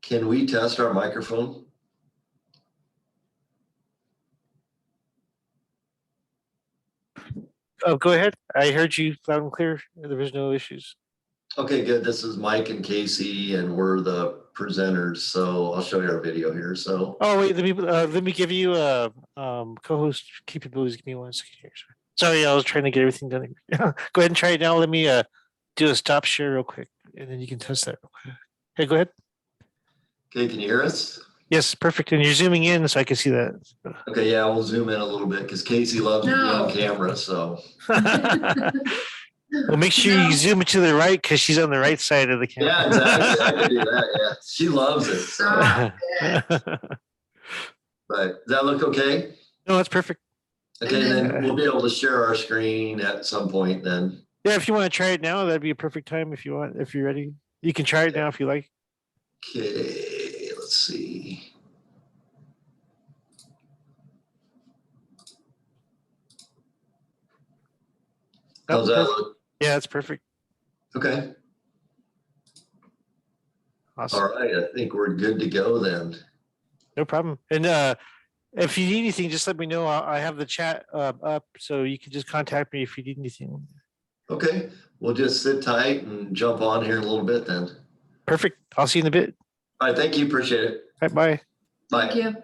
Can we test our microphone? Oh, go ahead. I heard you loud and clear. There was no issues. Okay, good. This is Mike and Casey, and we're the presenters. So I'll show you our video here. So, Oh wait, let me give you a co-host capabilities. Give me 1 second here. Sorry, I was trying to get everything done. Go ahead and try it now. Let me do a stop share real quick, and then you can test that real quick. Hey, go ahead. okay, can you hear us? Yes, perfect. And you're zooming in, so I can see that. Okay, yeah, we'll zoom in a little bit because Casey loves to be on camera. So, Well, make sure you zoom it to the right because she's on the right side of the camera. yeah, exactly. I can do that. Yeah, she loves it. So. But does that look okay? No, that's perfect. Okay, then we'll be able to share our screen at some point then. Yeah, if you want to try it now, that'd be a perfect time if you want, if you're ready. You can try it now if you like. Okay, let's see. How's that look? Yeah, that's perfect. Okay. Awesome. All right, I think we're good to go then. No problem. And if you need anything, just let me know. I have the chat up, so you can just contact me if you need anything. Okay, we'll just sit tight and jump on here in a little bit then. Perfect. I'll see you in a bit. All right, thank you. Appreciate it. All right, bye. Bye. Thank you.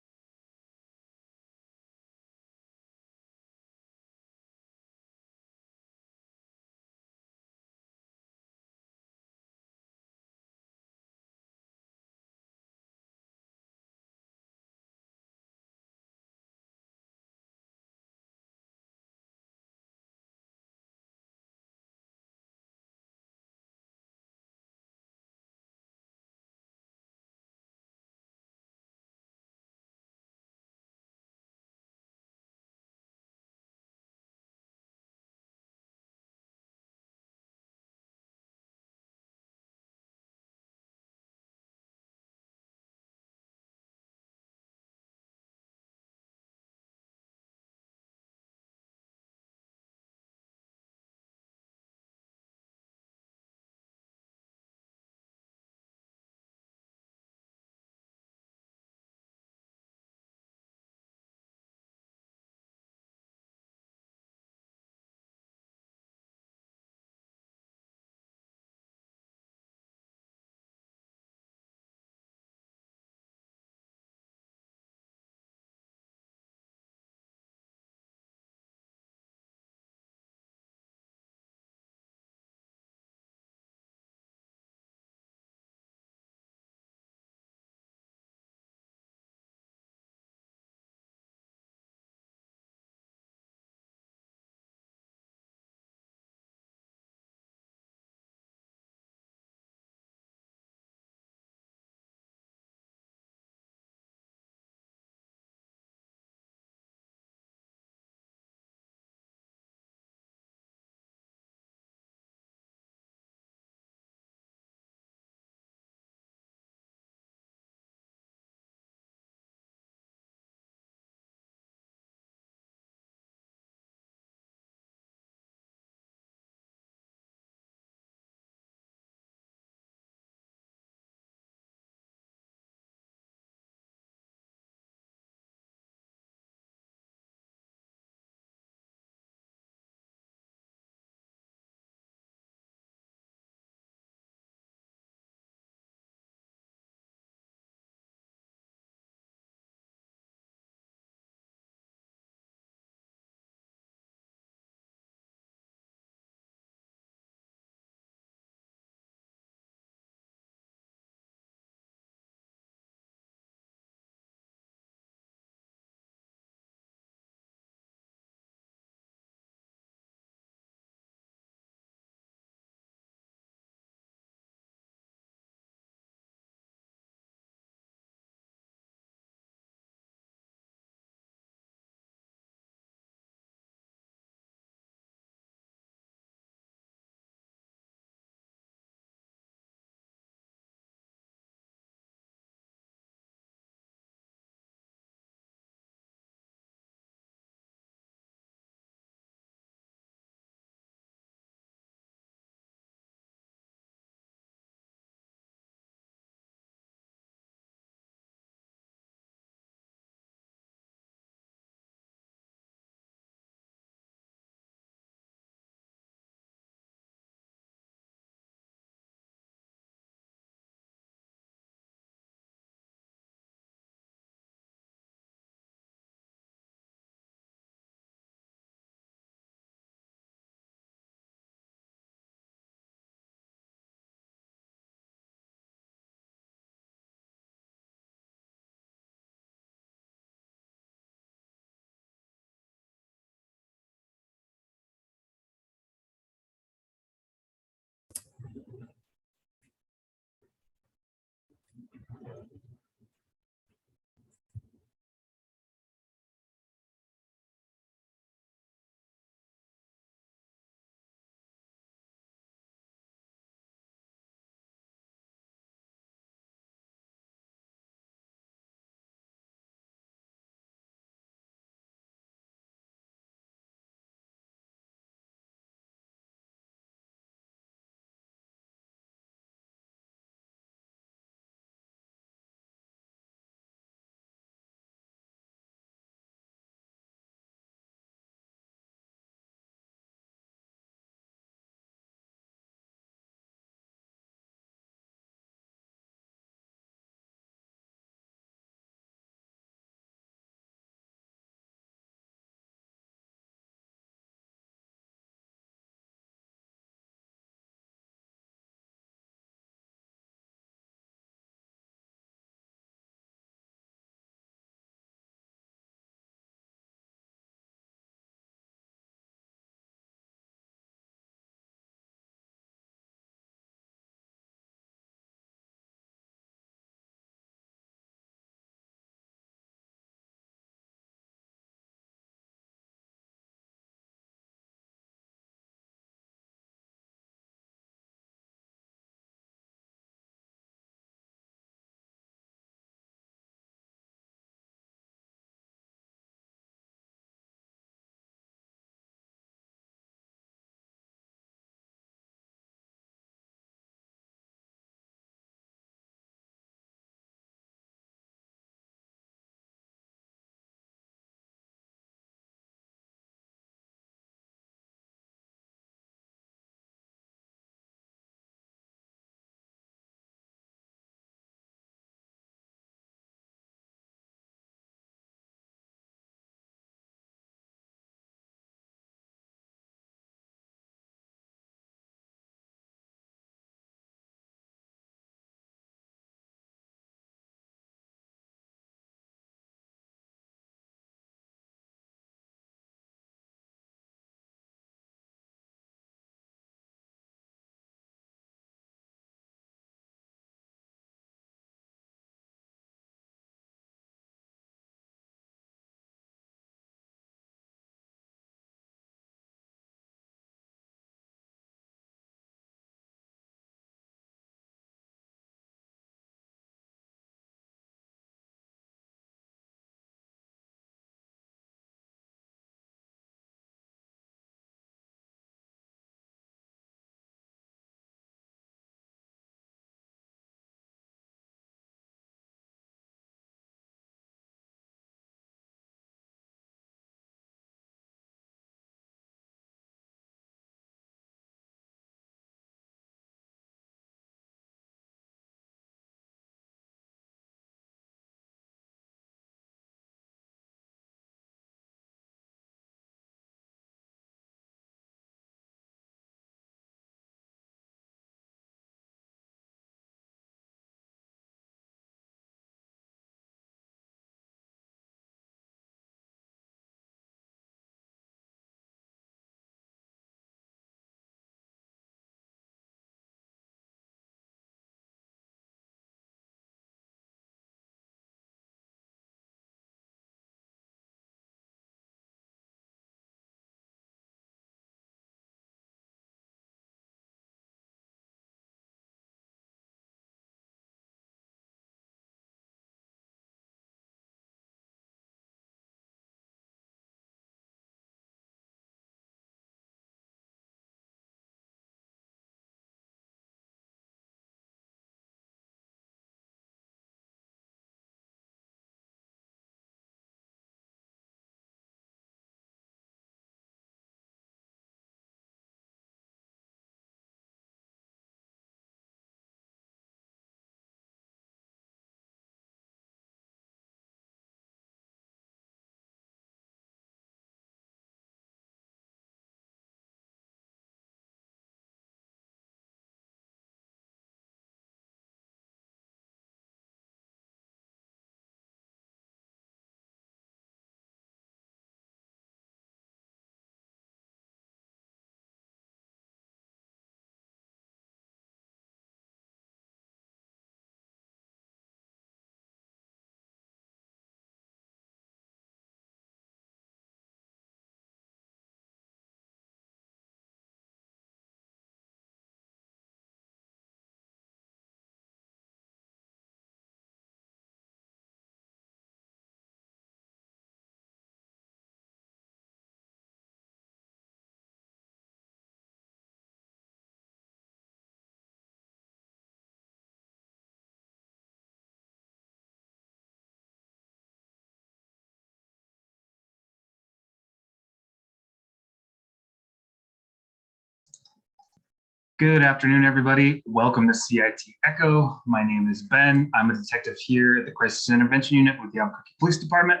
Good afternoon, everybody. Welcome to Cit Echo. My name is Ben. I'm a detective here at the Crisis Intervention Unit with the Albuquerque Police Department.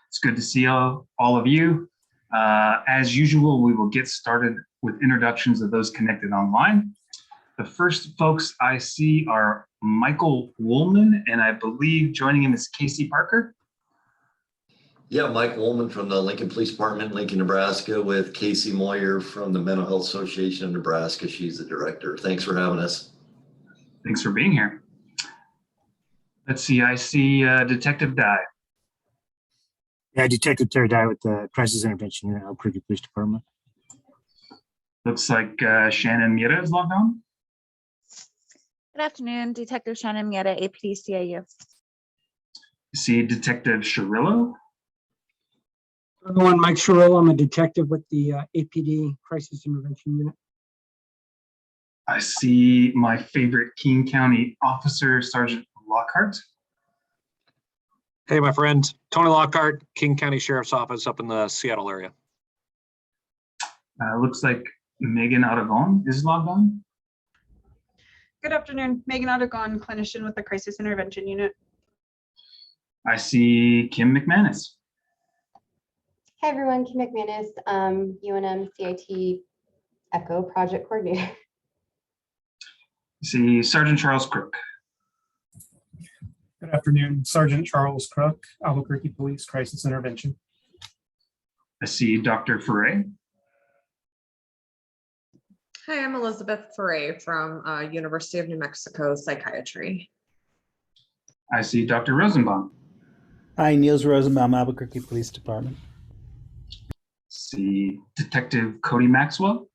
It's good to see all of you. As usual, we will get started with introductions of those connected online. The first folks I see are Michael Woolman, and I believe joining him is Casey Parker. Yeah, Mike Woolman from the Lincoln Police Department, Lincoln, Nebraska, with Casey Moyer from the Mental Health Association of Nebraska. She's the director. Thanks for having us. Thanks for being here. Let's see, I see Detective Dye. Yeah, Detective Terry Dye with the Crisis Intervention Unit, Albuquerque Police Department. Looks like Shannon Mira is logged on. Good afternoon, Detective Shannon Mieta, APD CIU. See Detective Shirillo. Everyone, Mike Sherrill. I'm a detective with the APD Crisis Intervention Unit. I see my favorite King County officer, Sergeant Lockhart. Hey, my friend, Tony Lockhart, King County Sheriff's Office up in the Seattle area. Looks like Megan Aragon is logged on. Good afternoon, Megan Aragon, clinician with the Crisis Intervention Unit. I see Kim McManus. Hi everyone, Kim McManus, UNM CIT Echo Project Coordinator. I see Sergeant Charles Crook. Good afternoon, Sergeant Charles Crook, Albuquerque Police Crisis Intervention. I see Dr. Foray. Hi, I'm Elizabeth Foray from University of New Mexico Psychiatry. I see Dr. Rosenbaum. Hi, Niels Rosenbaum, Albuquerque Police Department. See Detective Cody Maxwell.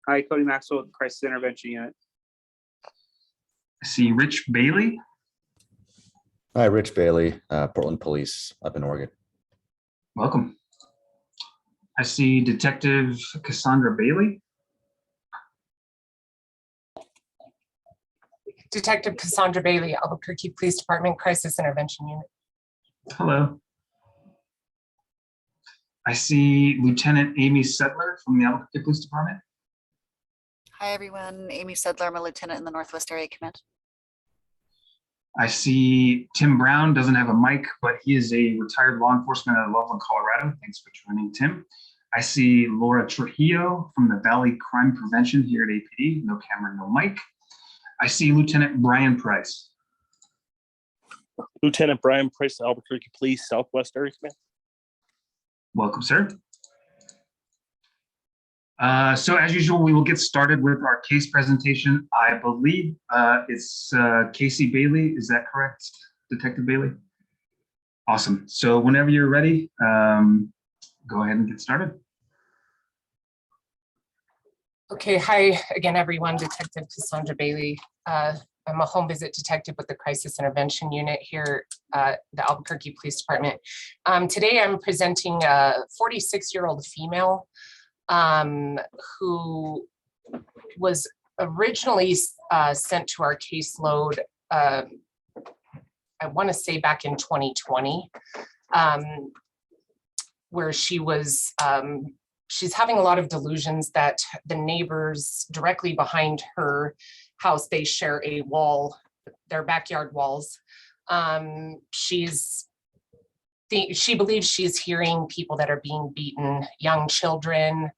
Hi, Cody Maxwell with the Crisis Intervention Unit. I see Rich Bailey. Hi, Rich Bailey, Portland Police up in Oregon. Welcome. I see Detective Cassandra Bailey. Detective Cassandra Bailey, Albuquerque Police Department Crisis Intervention Unit. Hello. I see Lieutenant Amy Settler from the Albuquerque Police Department. Hi, everyone. Amy Sedler, I'm a lieutenant in the Northwest Area Command. I see Tim Brown doesn't have a mic, but he is a retired law enforcement out of Loveland, Colorado. Thanks for joining, Tim. I see Laura Trujillo from the Valley Crime Prevention here at APD. No camera, no mic. I see Lieutenant Brian Price. Lieutenant Brian Price, Albuquerque Police Southwest Area Command. Welcome, sir. So as usual, we will get started with our case presentation. I believe it's Casey Bailey. Is that correct, Detective Bailey? Awesome. So whenever you're ready, go ahead and get started. Okay, hi again, everyone. Detective Cassandra Bailey. I'm a home visit detective with the Crisis Intervention Unit here at the Albuquerque Police Department. Today I'm presenting a 46-year-old female who was originally sent to our caseload, I want to say back in 2020, where she was, she's having a lot of delusions that the neighbors directly behind her house, they share a wall, their backyard walls. She believes she's hearing people that are being beaten, young children,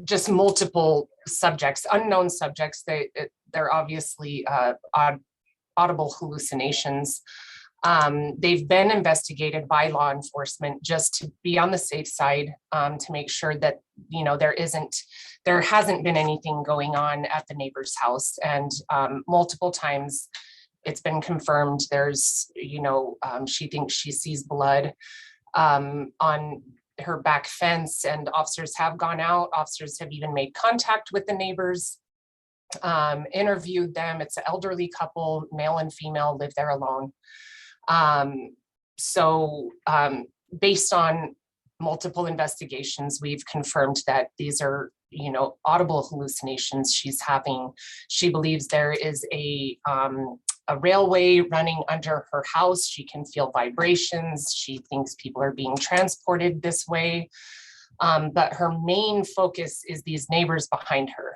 just multiple subjects, unknown subjects. They're obviously audible hallucinations. They've been investigated by law enforcement just to be on the safe side, to make sure that, you know, there hasn't been anything going on at the neighbor's house. And multiple times it's been confirmed there's, you know, she thinks she sees blood on her back fence, and officers have gone out. Officers have even made contact with the neighbors, interviewed them. It's an elderly couple, male and female, live there alone. Based on multiple investigations, we've confirmed that these are, you know, audible hallucinations she's having. She believes there is a railway running under her house. She can feel vibrations. She thinks people are being transported this way. But her main focus is these neighbors behind her.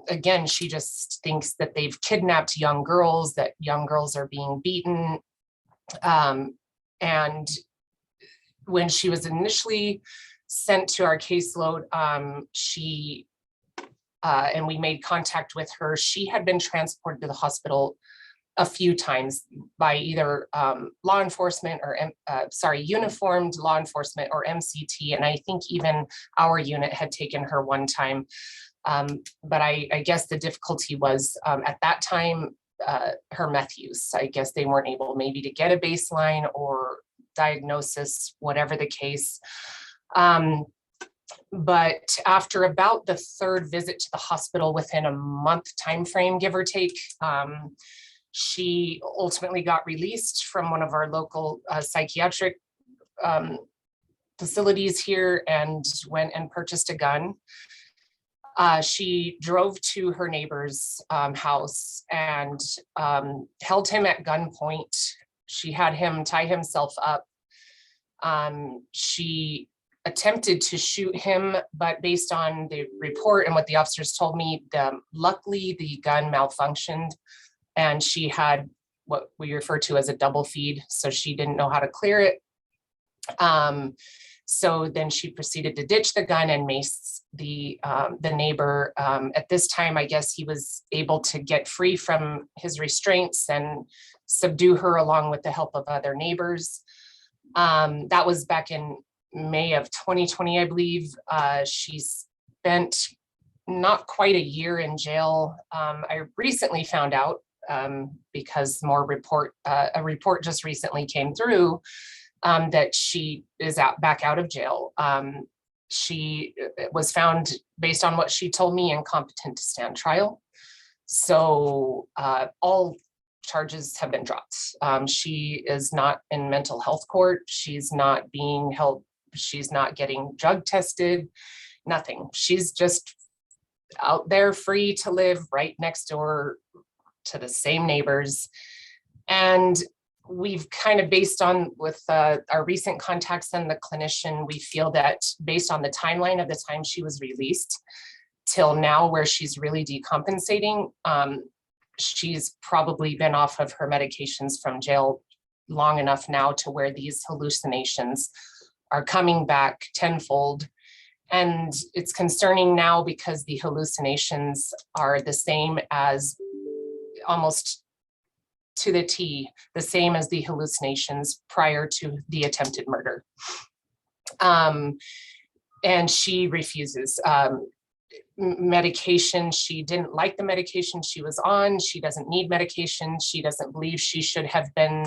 Again, she just thinks that they've kidnapped young girls, that young girls are being beaten. And when she was initially sent to our caseload, and we made contact with her, she had been transported to the hospital a few times by either law enforcement or uniformed law enforcement or MCT. And I think even our unit had taken her one time. But I guess the difficulty was at that time, her meth use. I guess they weren't able maybe to get a baseline or diagnosis, whatever the case. But after about the third visit to the hospital within a month timeframe, give or take, she ultimately got released from one of our local psychiatric facilities here and went and purchased a gun. She drove to her neighbor's house and held him at gunpoint. She had him tie himself up. She attempted to shoot him, but based on the report and what the officers told me, luckily the gun malfunctioned and she had what we refer to as a double feed. So she didn't know how to clear it. So then she proceeded to ditch the gun and mace the neighbor. At this time, I guess he was able to get free from his restraints and subdue her along with the help of other neighbors. That was back in May of 2020, I believe. She spent not quite a year in jail. I recently found out because a report just recently came through that she is back out of jail. She was found, based on what she told me, incompetent to stand trial. So all charges have been dropped. She is not in mental health court. She's not being held. She's not getting drug tested, nothing. She's just out there free to live right next door to the same neighbors. And we've kind of based on with our recent contacts and the clinician, we feel that based on the timeline of the time she was released till now where she's really decompensating, she's probably been off of her medications from jail long enough now to where these hallucinations are coming back tenfold. And it's concerning now because the hallucinations are the same as, almost to the T, the same as the hallucinations prior to the attempted murder. And she refuses. Medication, she didn't like the medication she was on. She doesn't need medication. She doesn't believe she should have been,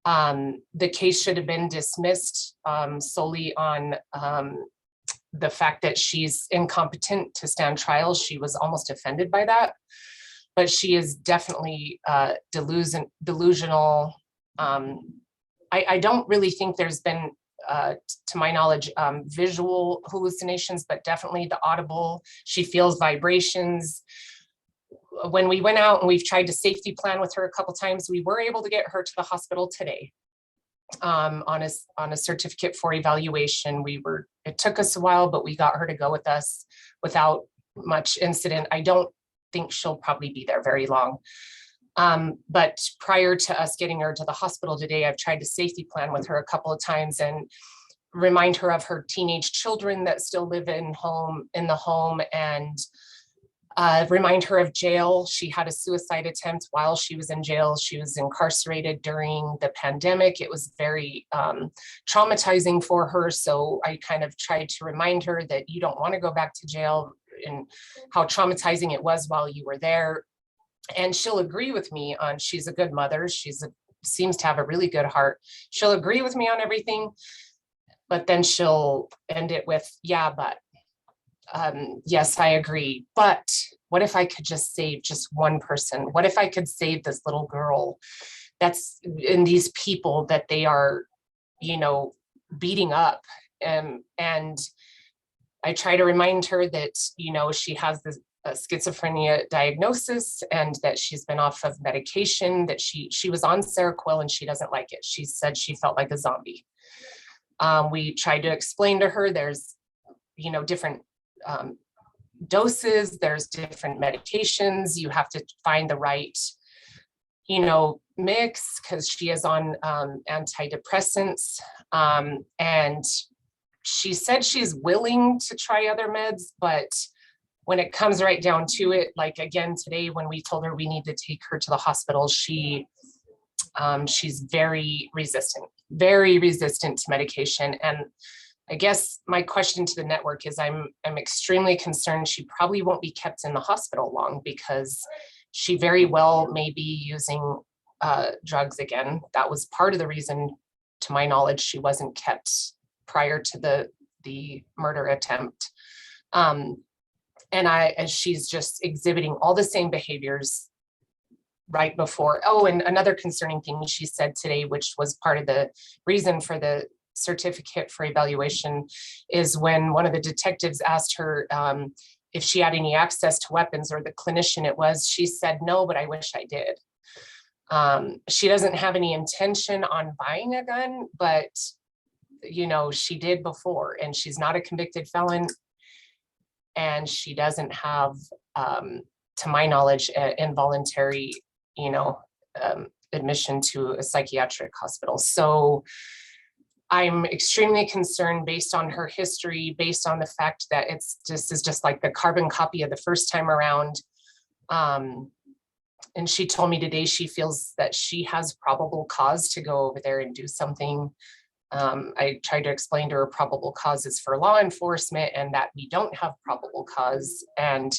the case should have been dismissed solely on the fact that she's incompetent to stand trial. She was almost offended by that, but she is definitely delusional. I don't really think there's been, to my knowledge, visual hallucinations, but definitely the audible. She feels vibrations. When we went out and we've tried to safety plan with her a couple times, we were able to get her to the hospital today on a certificate for evaluation. It took us a while, but we got her to go with us without much incident. I don't think she'll probably be there very long. But prior to us getting her to the hospital today, I've tried to safety plan with her a couple of times and remind her of her teenage children that still live in the home, and remind her of jail. She had a suicide attempt while she was in jail. She was incarcerated during the pandemic. It was very traumatizing for her. So I kind of tried to remind her that you don't want to go back to jail and how traumatizing it was while you were there. And she'll agree with me on, she's a good mother. Seems to have a really good heart. She'll agree with me on everything, but then she'll end it with, yeah, but yes, I agree. But what if I could just save just one person? What if I could save this little girl that's in these people that they are, beating up? And I try to remind her that, she has this schizophrenia diagnosis and that she's been off of medication, that she was on Seroquel and she doesn't like it. She said she felt like a zombie. We tried to explain to her there's, different doses, there's different medications. You have to find the right, mix because she is on antidepressants. And she said she's willing to try other meds, but when it comes right down to it, like again today, when we told her we need to take her to the hospital, she's very resistant to medication. And I guess my question to the network is I'm extremely concerned she probably won't be kept in the hospital long because she very well may be using drugs again. That was part of the reason, to my knowledge, she wasn't kept prior to the murder attempt. As she's just exhibiting all the same behaviors right before. Oh, and another concerning thing she said today, which was part of the reason for the certificate for evaluation, is when one of the detectives asked her if she had any access to weapons, or the clinician it was, she said, no, but I wish I did. She doesn't have any intention on buying a gun, but she did before, and she's not a convicted felon. And she doesn't have, to my knowledge, involuntary, admission to a psychiatric hospital. So I'm extremely concerned based on her history, based on the fact that this is just like the carbon copy of the first time around. And she told me today she feels that she has probable cause to go over there and do something. I tried to explain to her probable causes for law enforcement and that we don't have probable cause. And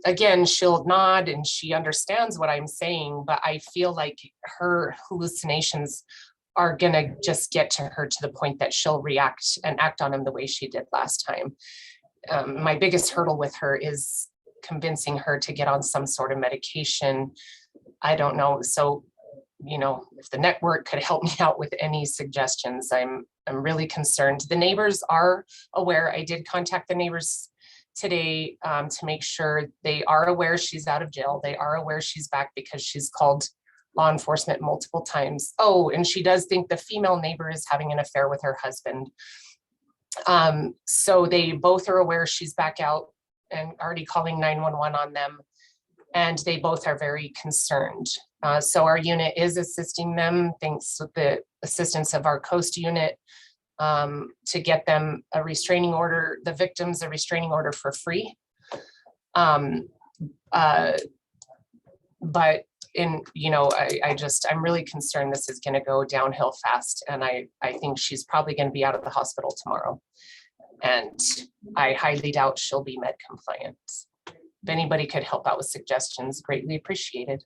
again, she'll nod and she understands what I'm saying, but I feel like her hallucinations are going to just get to her to the point that she'll react and act on them the way she did last time. My biggest hurdle with her is convincing her to get on some sort of medication. I don't know. So, if the network could help me out with any suggestions, I'm really concerned. The neighbors are aware. I did contact the neighbors today to make sure they are aware she's out of jail. They are aware she's back because she's called law enforcement multiple times. Oh, and she does think the female neighbor is having an affair with her husband. So they both are aware she's back out and already calling 911 on them. And they both are very concerned. So our unit is assisting them, thanks to the assistance of our Coast unit, to get them a restraining order, the victims a restraining order for free. But I'm really concerned this is going to go downhill fast. And I think she's probably going to be out of the hospital tomorrow. And I highly doubt she'll be med compliant. If anybody could help out with suggestions, greatly appreciated.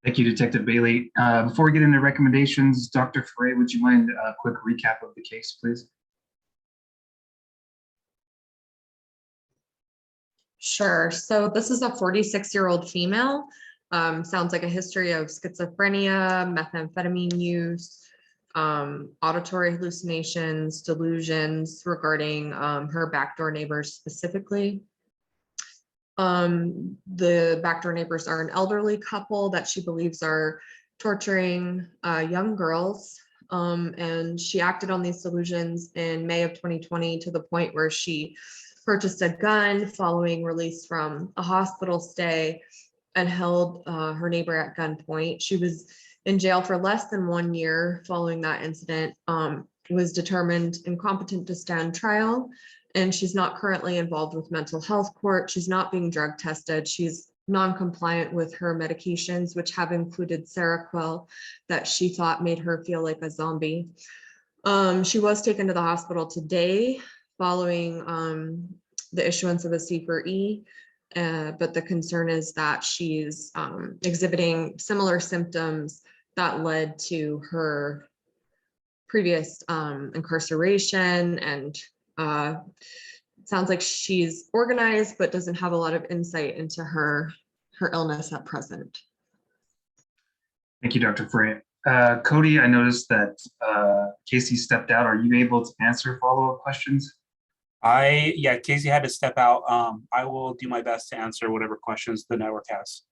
Thank you, Detective Bailey. Before we get into recommendations, Dr. Foray, would you mind a quick recap of the case, please? Sure. So this is a 46-year-old female. Sounds like a history of schizophrenia, methamphetamine use, auditory hallucinations, delusions regarding her backdoor neighbors specifically. The backdoor neighbors are an elderly couple that she believes are torturing young girls. And she acted on these delusions in May of 2020 to the point where she purchased a gun following release from a hospital stay and held her neighbor at gunpoint. She was in jail for less than 1 year following that incident, was determined incompetent to stand trial, and she's not currently involved with mental health court. She's not being drug tested. She's non-compliant with her medications, which have included Seroquel that she thought made her feel like a zombie. She was taken to the hospital today following the issuance of a C4E, but the concern is that she's exhibiting similar symptoms that led to her previous incarceration, and sounds like she's organized but doesn't have a lot of insight into her illness at present. Thank you, Dr. Foray. Cody, I noticed that Casey stepped out. Are you able to answer follow-up questions? Yeah, Casey had to step out. I will do my best to answer whatever questions the network has.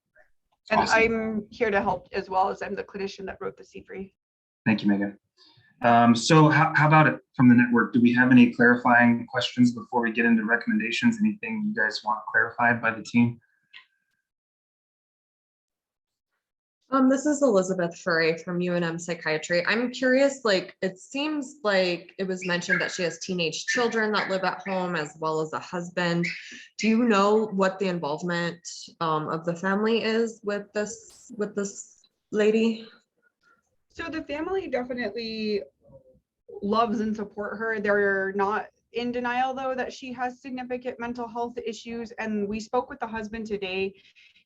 And Awesome. I'm here to help as well, as I'm the clinician that wrote the C3. Thank you, Megan. So how about it from the network? Do we have any clarifying questions before we get into recommendations? Anything you guys want clarified by the team? This is Elizabeth Furry from UNM Psychiatry. I'm curious, like, it seems like it was mentioned that she has teenage children that live at home as well as a husband. Do you know what the involvement of the family is with this lady? So the family definitely loves and support her. They're not in denial though that she has significant mental health issues. And we spoke with the husband today.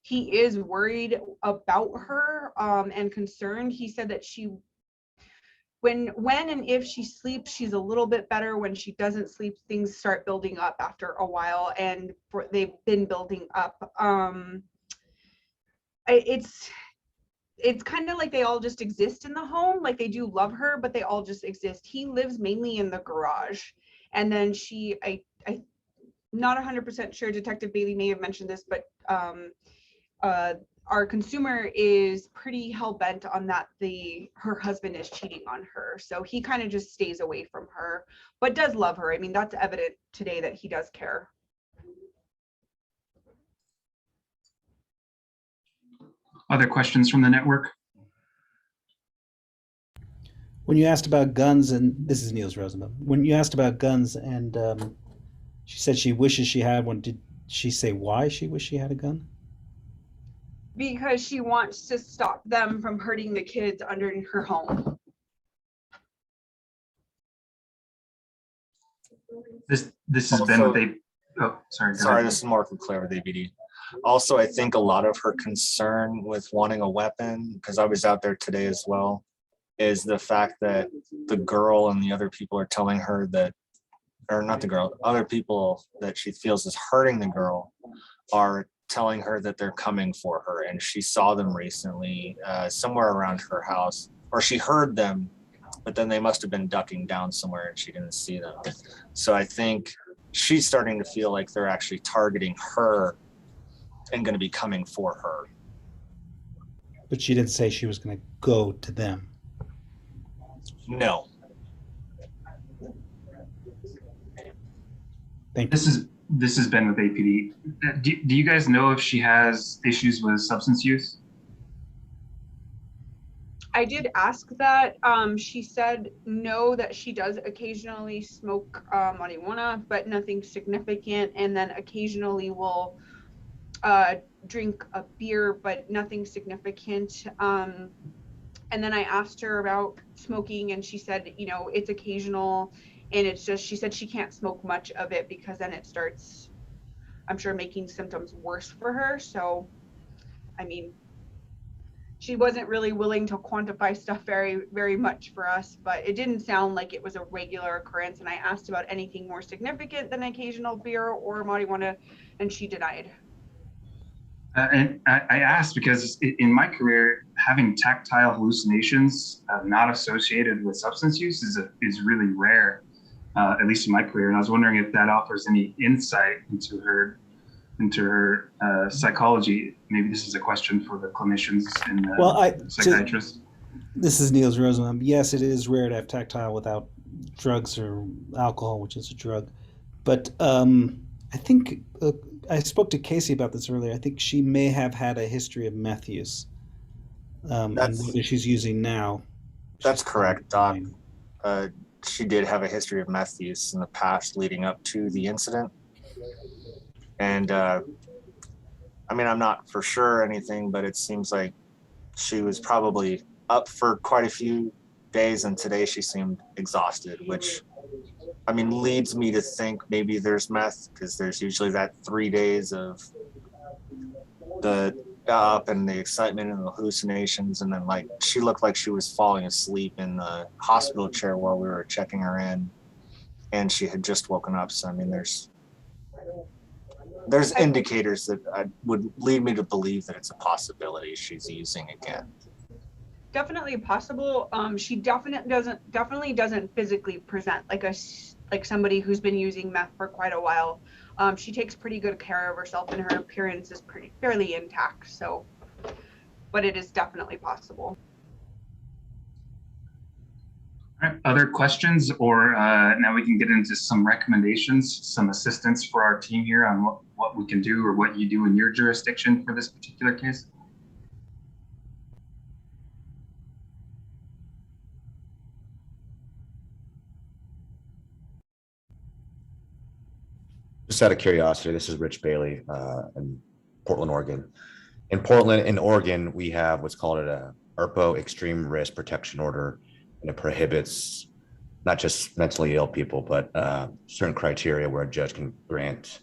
He is worried about her and concerned. He said that when and if she sleeps, she's a little bit better. When she doesn't sleep, things start building up after a while, and they've been building up. It's kind of like they all just exist in the home. Like they do love her, but they all just exist. He lives mainly in the garage, and then I'm not 100% sure. Detective Bailey may have mentioned this, but our consumer is pretty hell-bent on that her husband is cheating on her. So he kind of just stays away from her, but does love her. I mean, that's evident today that he does care. Other questions from the network? When you asked about guns, and this is Niels Rosenbaum, when you asked about guns and she said she wishes she had one, did she say why she wished she had a gun? Because she wants to stop them from hurting the kids under her home. This has been what they. Oh, sorry. Sorry, this is Mark Claire with ABD. Also, I think a lot of her concern with wanting a weapon, because I was out there today as well, is the fact that the girl and the other people are telling her that, or not the girl, other people that she feels is hurting the girl are telling her that they're coming for her. And she saw them recently somewhere around her house, or she heard them, but then they must have been ducking down somewhere and she didn't see them. So I think she's starting to feel like they're actually targeting her and going to be coming for her. But she didn't say she was going to go to them. No. Thank you. This has been with APD. Do you guys know if she has issues with substance use? I did ask that. She said no, that she does occasionally smoke marijuana, but nothing significant, and then occasionally will drink a beer, but nothing significant. And then I asked her about smoking, and she said, you know, it's occasional, and it's just, she said she can't smoke much of it because then it starts, I'm sure, making symptoms worse for her. So, I mean, she wasn't really willing to quantify stuff very, very much for us, but it didn't sound like it was a regular occurrence. And I asked about anything more significant than occasional beer or marijuana, and she denied. And I asked because in my career, having tactile hallucinations not associated with substance use is really rare, at least in my career. And I was wondering if that offers any insight into her psychology. Maybe this is a question for the clinicians and the psychiatrists. This is Niels Rosenbaum. Yes, it is rare to have tactile without drugs or alcohol, which is a drug. But I think I spoke to Casey about this earlier. I think she may have had a history of meth use. And whether she's using now. That's correct, Doc. She did have a history of meth use in the past leading up to the incident. And I mean, I'm not for sure anything, but it seems like she was probably up for quite a few days, and today she seemed exhausted, which, I mean, leads me to think maybe there's meth, because there's usually that 3 days of the up and the excitement and the hallucinations. And then, like, she looked like she was falling asleep in the hospital chair while we were checking her in, and she had just woken up. So, I mean, there's indicators that would lead me to believe that it's a possibility she's using again. Definitely possible. She definitely doesn't physically present like somebody who's been using meth for quite a while. She takes pretty good care of herself, and her appearance is fairly intact. So, but it is definitely possible. All right, other questions, or now we can get into some recommendations, some assistance for our team here on what we can do or what you do in your jurisdiction for this particular case. Just out of curiosity, this is Rich Bailey in Portland, Oregon. In Portland, in Oregon, we have what's called a ERPO, Extreme Risk Protection Order, and it prohibits not just mentally ill people, but certain criteria where a judge can grant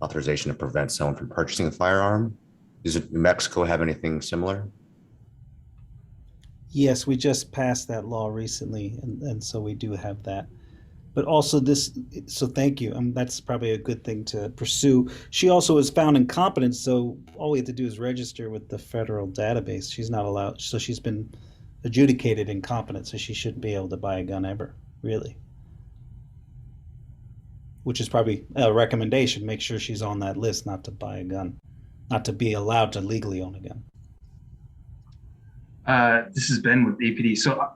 authorization to prevent someone from purchasing a firearm. Does New Mexico have anything similar? Yes, we just passed that law recently, and so we do have that. But also this, so thank you. That's probably a good thing to pursue. She also was found incompetent, so all we have to do is register with the federal database. She's not allowed, so she's been adjudicated incompetent, so she shouldn't be able to buy a gun ever, really. Which is probably a recommendation. Make sure she's on that list not to buy a gun, not to be allowed to legally own a gun. This has been with APD. So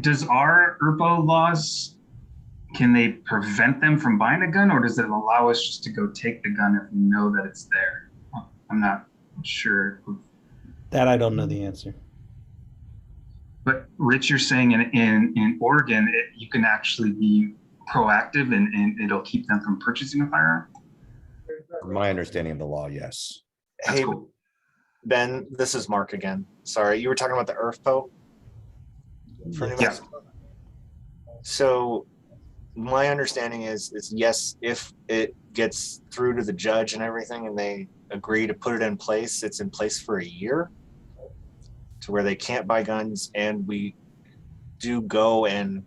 does our ERPO laws, can they prevent them from buying a gun, or does it allow us just to go take the gun if we know that it's there? I'm not sure. That I don't know the answer. But Rich, you're saying in Oregon, you can actually be proactive and it'll keep them from purchasing a firearm? From my understanding of the law, yes. Hey, Ben, this is Mark again. Sorry, you were talking about the ERPO for New Mexico. So my understanding is yes, if it gets through to the judge and everything and they agree to put it in place, it's in place for a year to where they can't buy guns, and we do go and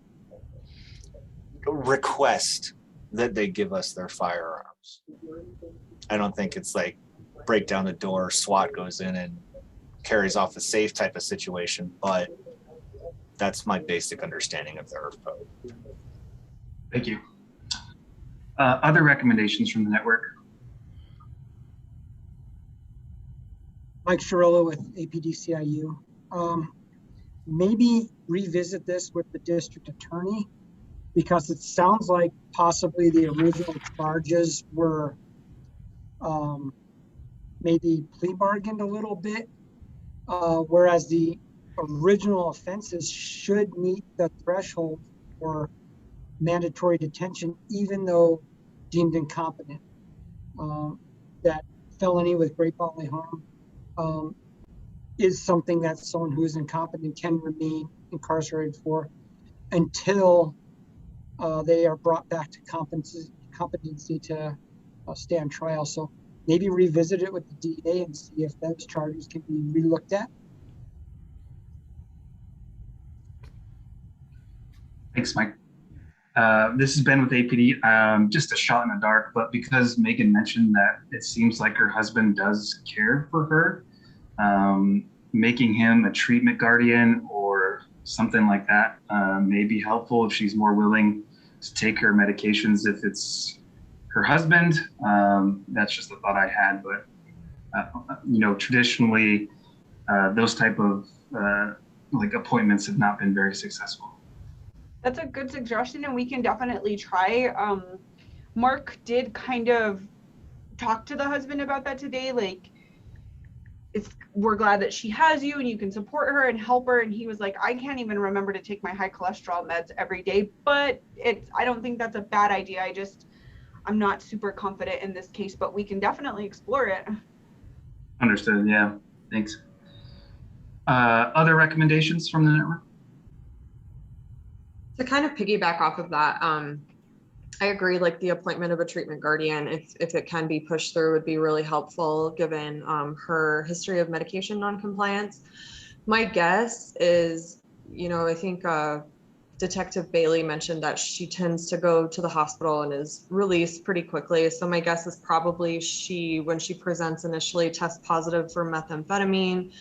request that they give us their firearms. I don't think it's like break down the door, SWAT goes in and carries off the safe type of situation, but that's my basic understanding of the ERPO. Thank you. Other recommendations from the network? Mike Chirillo with APD-CIU. Maybe revisit this with the district attorney, because it sounds like possibly the original charges were maybe plea bargained a little bit, whereas the original offenses should meet the threshold for mandatory detention, even though deemed incompetent. That felony with great bodily harm is something that someone who is incompetent can remain incarcerated for until they are brought back to competency to stand trial. So maybe revisit it with the DA and see if those charges can be relooked at. Thanks, Mike. This has been with APD, just a shot in the dark, but because Megan mentioned that it seems like her husband does care for her, making him a treatment guardian or something like that may be helpful if she's more willing to take her medications if it's her husband. That's just a thought I had, but traditionally those type of like appointments have not been very successful. That's a good suggestion, and we can definitely try. Mark did kind of talk to the husband about that today. Like, we're glad that she has you and you can support her and help her. And he was like, I can't even remember to take my high cholesterol meds every day, but I don't think that's a bad idea. I'm not super confident in this case, but we can definitely explore it. Understood. Yeah. Thanks. Other recommendations from the network? To kind of piggyback off of that, I agree, like the appointment of a treatment guardian, if it can be pushed through, would be really helpful given her history of medication noncompliance. My guess is, I think Detective Bailey mentioned that she tends to go to the hospital and is released pretty quickly. So my guess is probably when she presents initially, tests positive for methamphetamine,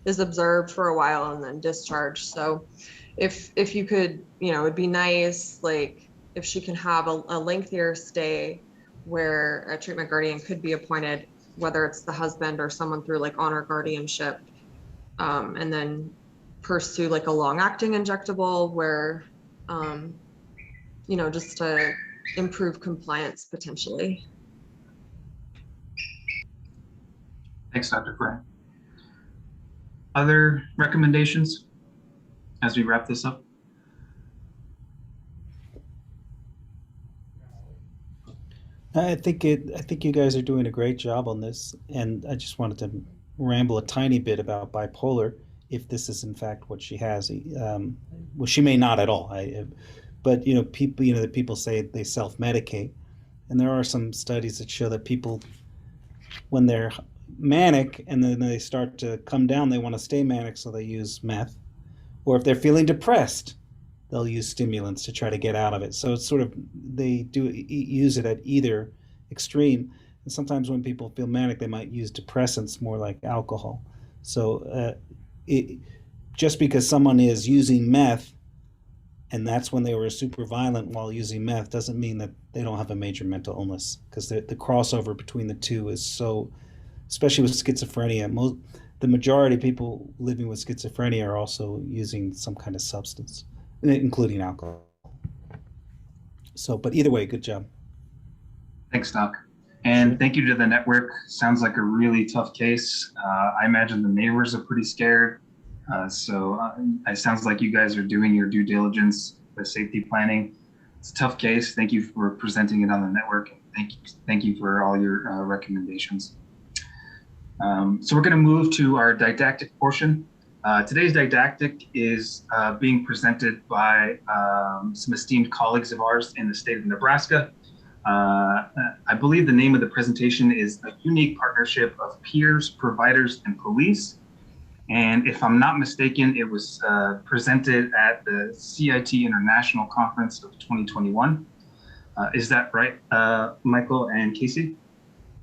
is observed for a while and then discharged. So if you could, it'd be nice, like if she can have a lengthier stay where a treatment guardian could be appointed, whether it's the husband or someone through like honor guardianship, and then pursue like a long acting injectable where just to improve compliance potentially. Thanks, Dr. Grant. Other recommendations as we wrap this up? I think you guys are doing a great job on this, and I just wanted to ramble a tiny bit about bipolar, if this is in fact what she has. Well, she may not at all. But people say they self-medicate, and there are some studies that show that people, when they're manic and then they start to come down, they want to stay manic, so they use meth. Or if they're feeling depressed, they'll use stimulants to try to get out of it. So it's sort of, they do use it at either extreme. And sometimes when people feel manic, they might use depressants more like alcohol. So just because someone is using meth and that's when they were super violent while using meth doesn't mean that they don't have a major mental illness, because the crossover between the two is so, especially with schizophrenia. The majority of people living with schizophrenia are also using some kind of substance, including alcohol. So, but either way, good job. Thanks, Doc. And thank you to the network. Sounds like a really tough case. I imagine the neighbors are pretty scared. So it sounds like you guys are doing your due diligence with safety planning. It's a tough case. Thank you for presenting it on the network. Thank you for all your recommendations. So we're going to move to our didactic portion. Today's didactic is being presented by some esteemed colleagues of ours in the state of Nebraska. I believe the name of the presentation is A Unique Partnership of Peers, Providers, and Police. And if I'm not mistaken, it was presented at the CIT International Conference of 2021. Is that right, Michael and Casey?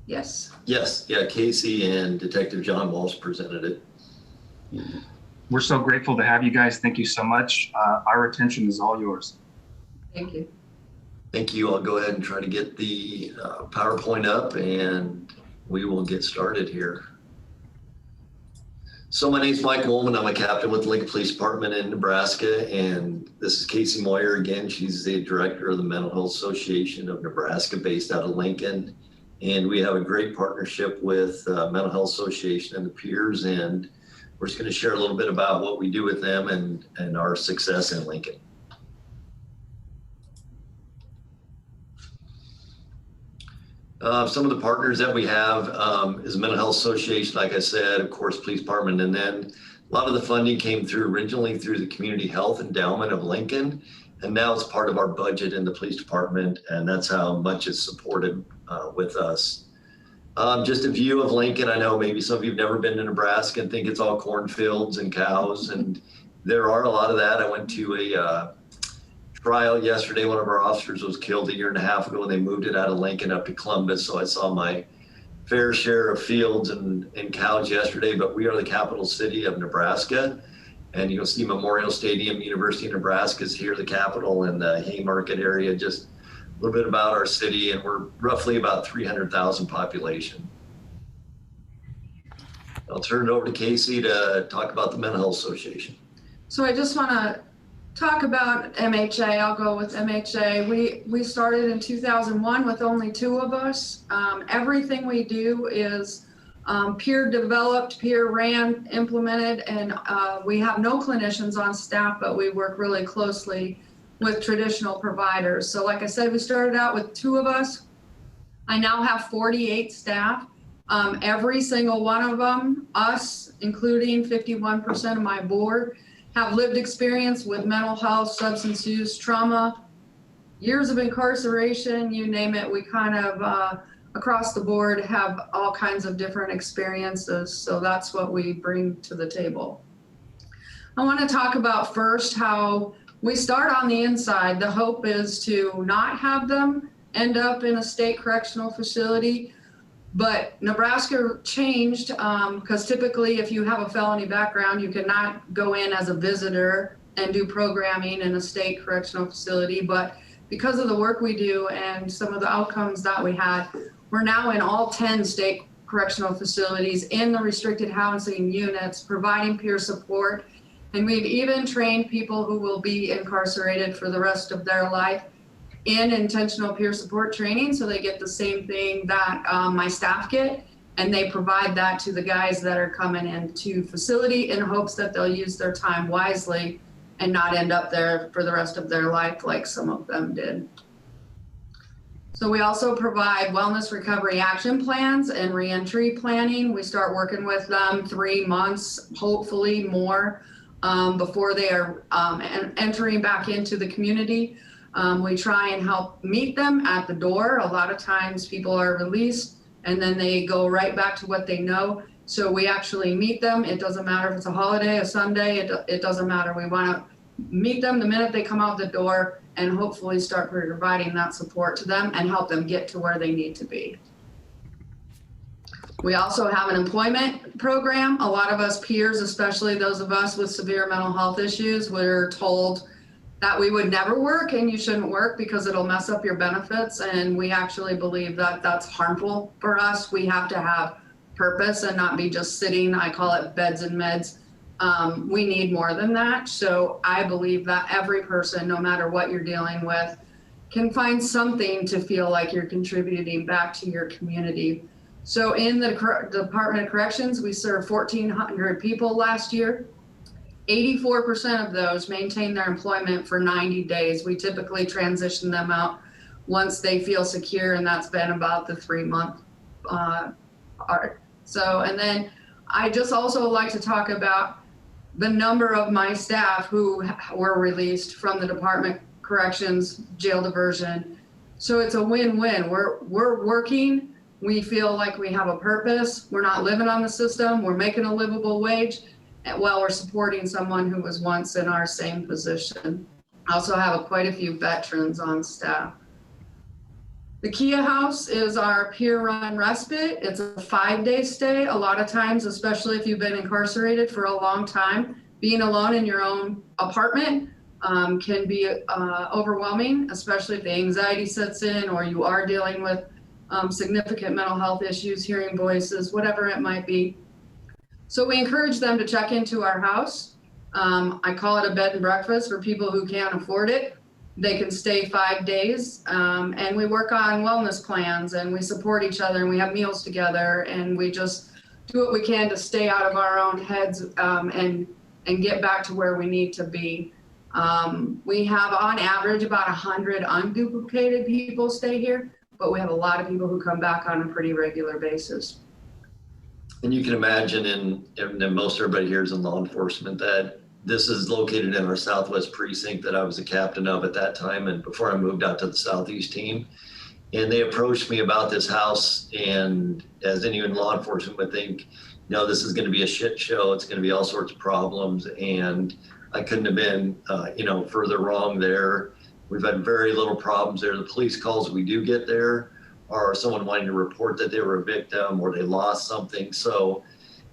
Yes. Yes, yeah, Casey and Detective John Walsh presented it. We're so grateful to have you guys. Thank you so much. Our attention is all yours. Thank you. Thank you. I'll go ahead and try to get the PowerPoint up and we will get started here. So my name is Mike Woolman. I'm a captain with the Lincoln Police Department in Nebraska, and this is Casey Moyer again. She's the director of the Mental Health Association of Nebraska, based out of Lincoln. And we have a great partnership with Mental Health Association and the peers, and we're just going to share a little bit about what we do with them and our success in Lincoln. Some of the partners that we have is Mental Health Association, like I said, of course, Police Department, and then a lot of the funding came through originally through the Community Health Endowment of Lincoln, and now it's part of our budget in the Police Department, and that's how much is supported with us. Just a view of Lincoln. I know maybe some of you have never been to Nebraska and think it's all cornfields and cows, and there are a lot of that. I went to a trial yesterday. One of our officers was killed 1.5 years ago, and they moved it out of Lincoln up to Columbus. So I saw my fair share of fields and cows yesterday, but we are the capital city of Nebraska. And you'll see Memorial Stadium, University of Nebraska is here, the capital, and the Haymarket area. Just a little bit about our city, and we're roughly about 300,000 population. I'll turn it over to Casey to talk about the Mental Health Association. So I just want to talk about MHA. I'll go with MHA. We started in 2001 with only 2 of us. Everything we do is peer developed, peer ran, implemented, and we have no clinicians on staff, but we work really closely with traditional providers. So like I said, we started out with 2 of us. I now have 48 staff. Every single one of them, us, including 51% of my board, have lived experience with mental health, substance use, trauma, years of incarceration, you name it. We kind of, across the board, have all kinds of different experiences. So that's what we bring to the table. I want to talk about first how we start on the inside. The hope is to not have them end up in a state correctional facility. But Nebraska changed because typically if you have a felony background, you cannot go in as a visitor and do programming in a state correctional facility. But because of the work we do and some of the outcomes that we had, we're now in all 10 state correctional facilities in the restricted housing units, providing peer support And we've even trained people who will be incarcerated for the rest of their life in intentional peer support training. So they get the same thing that my staff get, and they provide that to the guys that are coming into facility in hopes that they'll use their time wisely and not end up there for the rest of their life like some of them did. So we also provide wellness recovery action plans and reentry planning. We start working with them 3 months, hopefully more, before they are entering back into the community. We try and help meet them at the door. A lot of times people are released and then they go right back to what they know. So we actually meet them. It doesn't matter if it's a holiday, a Sunday, it doesn't matter. We want to meet them the minute they come out the door and hopefully start providing that support to them and help them get to where they need to be. We also have an employment program. A lot of us peers, especially those of us with severe mental health issues, we're told that we would never work and you shouldn't work because it'll mess up your benefits. And we actually believe that that's harmful for us. We have to have purpose and not be just sitting, I call it beds and meds. We need more than that. So I believe that every person, no matter what you're dealing with, can find something to feel like you're contributing back to your community. So in the Department of Corrections, we served 1,400 people last year. 84% of those maintain their employment for 90 days. We typically transition them out once they feel secure, and that's been about the 3-month part. So, and then I just also like to talk about the number of my staff who were released from the Department of Corrections jail diversion. So it's a win-win. We're working. We feel like we have a purpose. We're not living on the system. We're making a livable wage while we're supporting someone who was once in our same position. I also have quite a few veterans on staff. The Kia House is our peer-run respite. It's a 5-day stay. A lot of times, especially if you've been incarcerated for a long time, being alone in your own apartment can be overwhelming, especially if the anxiety sets in or you are dealing with significant mental health issues, hearing voices, whatever it might be. So we encourage them to check into our house. I call it a bed and breakfast for people who can't afford it. They can stay 5 days, and we work on wellness plans, and we support each other, and we have meals together, and we just do what we can to stay out of our own heads and get back to where we need to be. We have on average about 100 unduplicated people stay here, but we have a lot of people who come back on a pretty regular basis. And you can imagine, and most everybody here is in law enforcement, that this is located in our Southwest precinct that I was a captain of at that time, and before I moved out to the Southeast team. And they approached me about this house, and as anyone in law enforcement would think, no, this is going to be a shit show. It's going to be all sorts of problems, and I couldn't have been, further wrong there. We've had very little problems there. The police calls we do get there are someone wanting to report that they were a victim or they lost something. So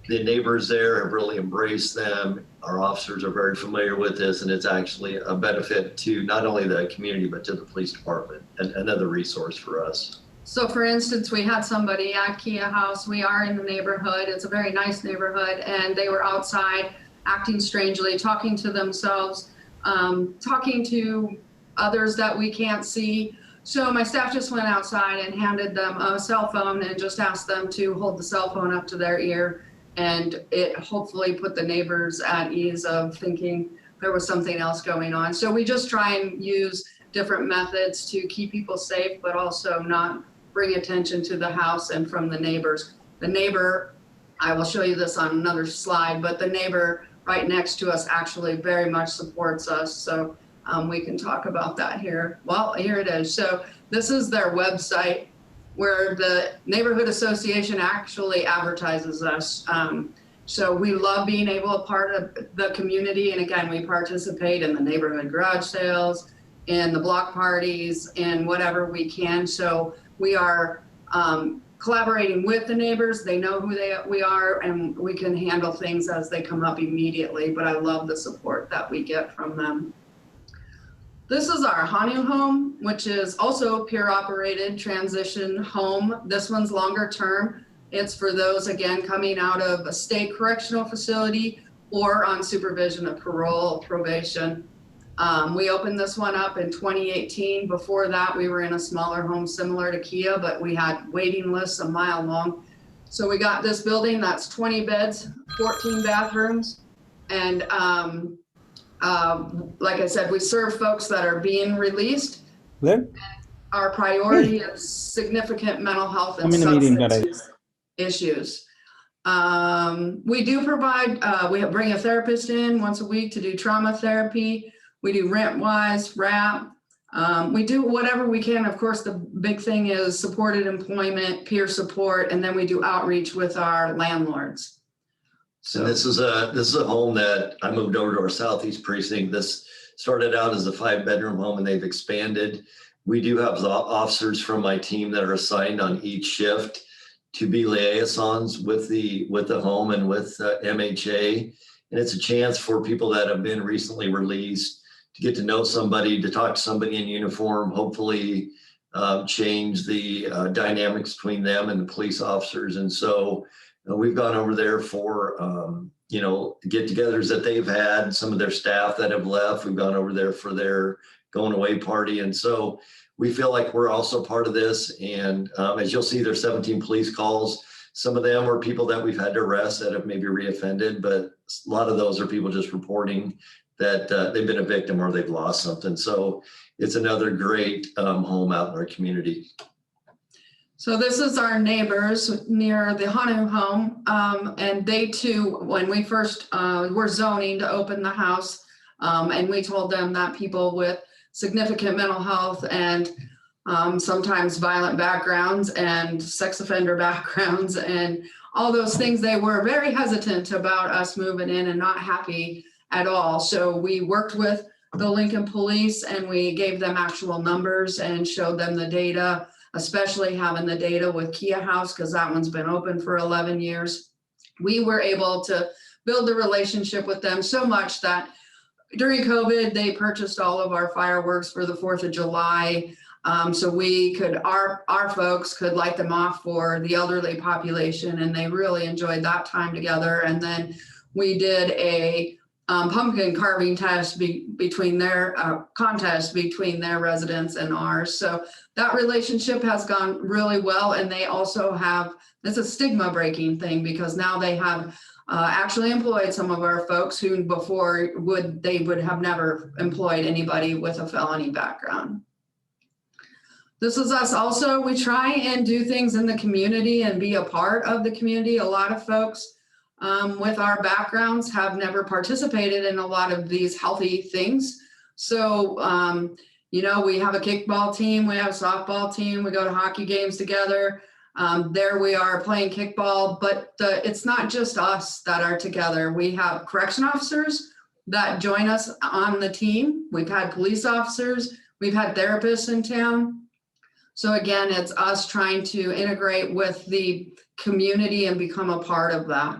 the neighbors there have really embraced them. Our officers are very familiar with this, and it's actually a benefit to not only the community, but to the police department, and another resource for us. So for instance, we had somebody at Kia House. We are in the neighborhood. It's a very nice neighborhood, and they were outside acting strangely, talking to themselves, talking to others that we can't see. So my staff just went outside and handed them a cell phone and just asked them to hold the cell phone up to their ear. And it hopefully put the neighbors at ease of thinking there was something else going on. So we just try and use different methods to keep people safe, but also not bring attention to the house and from the neighbors. The neighbor, I will show you this on another slide, but the neighbor right next to us actually very much supports us. So we can talk about that here. Well, here it is. So this is their website where the neighborhood association actually advertises us. So we love being able to part of the community. And again, we participate in the neighborhood garage sales, in the block parties, and whatever we can. So we are collaborating with the neighbors. They know who we are, and we can handle things as they come up immediately. But I love the support that we get from them. This is our Hanu home, which is also peer operated transition home. This one's longer term. It's for those, again, coming out of a state correctional facility or on supervision of parole, probation. We opened this one up in 2018. Before that, we were in a smaller home similar to Kia, but we had waiting lists a mile long. So we got this building that's 20 beds, 14 bathrooms. And like I said, we serve folks that are being released. There? Our priority is significant mental health and I'm in a meeting, substance but use issues. We do provide, we bring a therapist in once a week to do trauma therapy. We do rent-wise, RAP. We do whatever we can. Of course, the big thing is supported employment, peer support, and then we do outreach with our landlords. So this is a home that I moved over to our southeast precinct. This started out as a 5-bedroom home and they've expanded. We do have the officers from my team that are assigned on each shift to be liaisons with the home and with MHA. And it's a chance for people that have been recently released to get to know somebody, to talk to somebody in uniform, hopefully change the dynamics between them and the police officers. And so we've gone over there for, get-togethers that they've had, some of their staff that have left. We've gone over there for their going away party. And so we feel like we're also part of this. And as you'll see, there's 17 police calls. Some of them are people that we've had to arrest that have maybe reoffended, but a lot of those are people just reporting that they've been a victim or they've lost something. So it's another great home out in our community. So this is our neighbors near the Hanu home. And they too, when we first were zoning to open the house, and we told them that people with significant mental health and sometimes violent backgrounds and sex offender backgrounds and all those things, they were very hesitant about us moving in and not happy at all. So we worked with the Lincoln Police and we gave them actual numbers and showed them the data, especially having the data with Kia House, because that one's been open for 11 years. We were able to build a relationship with them so much that during COVID, they purchased all of our fireworks for the 4th of July. So we could, our folks could light them off for the elderly population, and they really enjoyed that time together. And then we did a pumpkin carving test between their contest between their residents and ours. So that relationship has gone really well. And they also have, it's a stigma breaking thing because now they have actually employed some of our folks who before would have never employed anybody with a felony background. This is us also. We try and do things in the community and be a part of the community. A lot of folks with our backgrounds have never participated in a lot of these healthy things. So, we have a kickball team, we have a softball team, we go to hockey games together. There we are playing kickball, but it's not just us that are together. We have correction officers that join us on the team. We've had police officers, we've had therapists in town. So again, it's us trying to integrate with the community and become a part of that.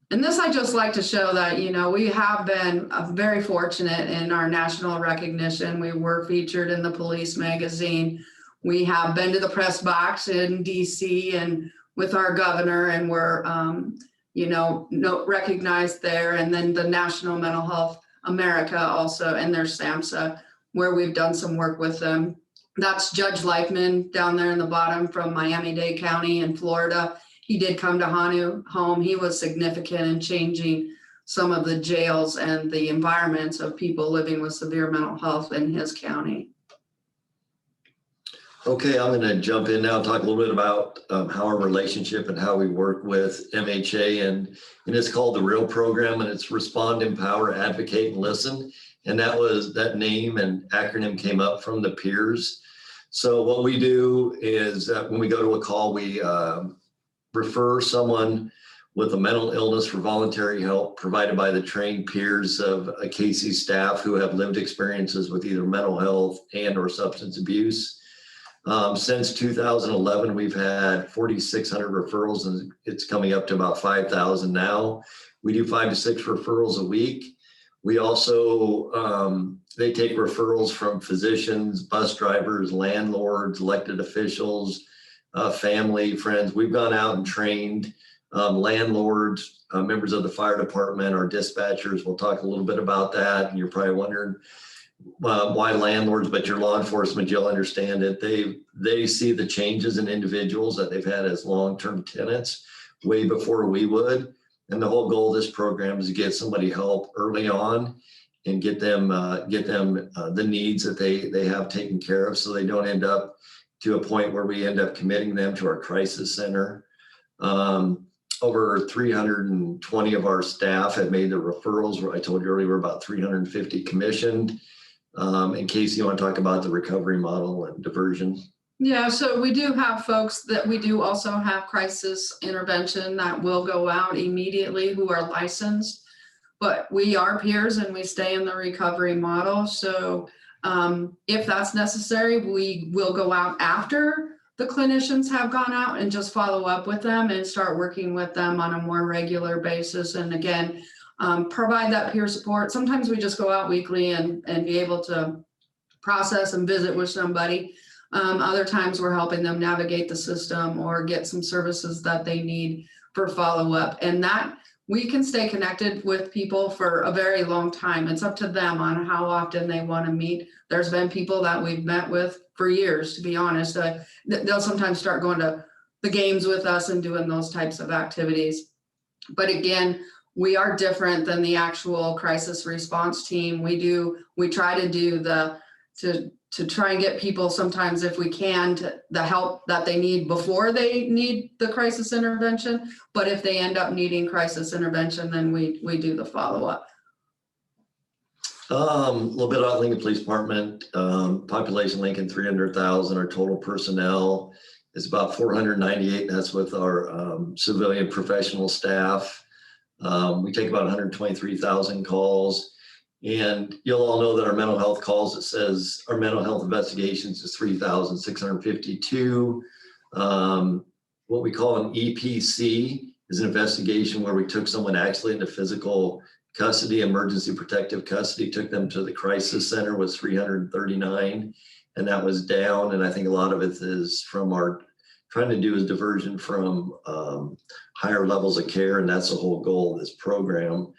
And this, I just like to show that, we have been very fortunate in our national recognition. We were featured in the Police magazine. We have been to the press box in DC and with our governor, and we're, recognized there. And then the National Mental Health America also, and their SAMHSA, where we've done some work with them. That's Judge Leifman down there in the bottom from Miami-Dade County in Florida. He did come to Hanu home. He was significant in changing some of the jails and the environments of people living with severe mental health in his county. Okay, I'm going to jump in now and talk a little bit about how our relationship and how we work with MHA, and it's called the REAL program, and it's Respond, Empower, Advocate, and Listen. And that name and acronym came up from the peers. So what we do is when we go to a call, we refer someone with a mental illness for voluntary help provided by the trained peers of a Casey staff who have lived experiences with either mental health and or substance abuse. Since 2011, we've had 4,600 referrals, and it's coming up to about 5,000 now. We do 5 to 6 referrals a week. We also, they take referrals from physicians, bus drivers, landlords, elected officials, family, friends. We've gone out and trained landlords, members of the fire department, our dispatchers. We'll talk a little bit about that. And you're probably wondering why landlords, but your law enforcement, you'll understand it. They see the changes in individuals that they've had as long-term tenants way before we would. And the whole goal of this program is to get somebody help early on and get them the needs that they have taken care of, so they don't end up to a point where we end up committing them to our crisis center. Over 320 of our staff have made the referrals. I told you earlier, we're about 350 commissioned. In case you want to talk about the recovery model and diversion. Yeah, so we do have folks that we do also have crisis intervention that will go out immediately who are licensed, but we are peers and we stay in the recovery model. So if that's necessary, we will go out after the clinicians have gone out and just follow up with them and start working with them on a more regular basis. And again, provide that peer support. Sometimes we just go out weekly and be able to process and visit with somebody. Other times we're helping them navigate the system or get some services that they need for follow-up. And that we can stay connected with people for a very long time. It's up to them on how often they want to meet. There's been people that we've met with for years, to be honest. They'll sometimes start going to the games with us and doing those types of activities. But again, we are different than the actual crisis response team. We try to do to try and get people sometimes, if we can, to the help that they need before they need the crisis intervention. But if they end up needing crisis intervention, then we do the follow-up. A little bit about Lincoln Police Department. Population Lincoln 300,000. Our total personnel is about 498. That's with our civilian professional staff. We take about 123,000 calls. And you'll all know that our mental health calls, it says our mental health investigations is 3,652. What we call an EPC is an investigation where we took someone actually into physical custody, emergency protective custody, took them to the crisis center, was 339, and that was down. And I think a lot of it is from our trying to do is diversion from higher levels of care, and that's the whole goal of this program.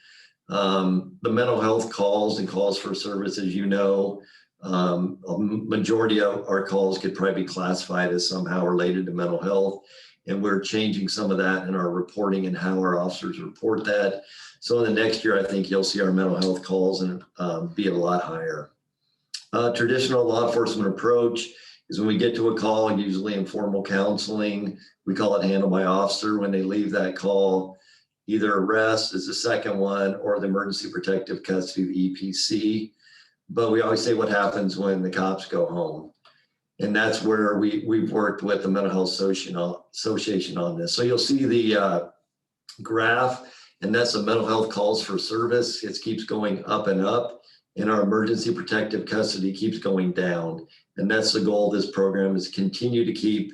The mental health calls and calls for service, as you know, a majority of our calls could probably be classified as somehow related to mental health. And we're changing some of that in our reporting and how our officers report that. So in the next year, I think you'll see our mental health calls and be a lot higher. Traditional law enforcement approach is when we get to a call, usually informal counseling, we call it handled by officer. When they leave that call, either arrest is the second one or the emergency protective custody, the EPC. But we always say what happens when the cops go home. And that's where we've worked with the Mental Health Association on this. So you'll see the graph, and that's the mental health calls for service. It keeps going up and up, and our emergency protective custody keeps going down. And that's the goal of this program, is continue to keep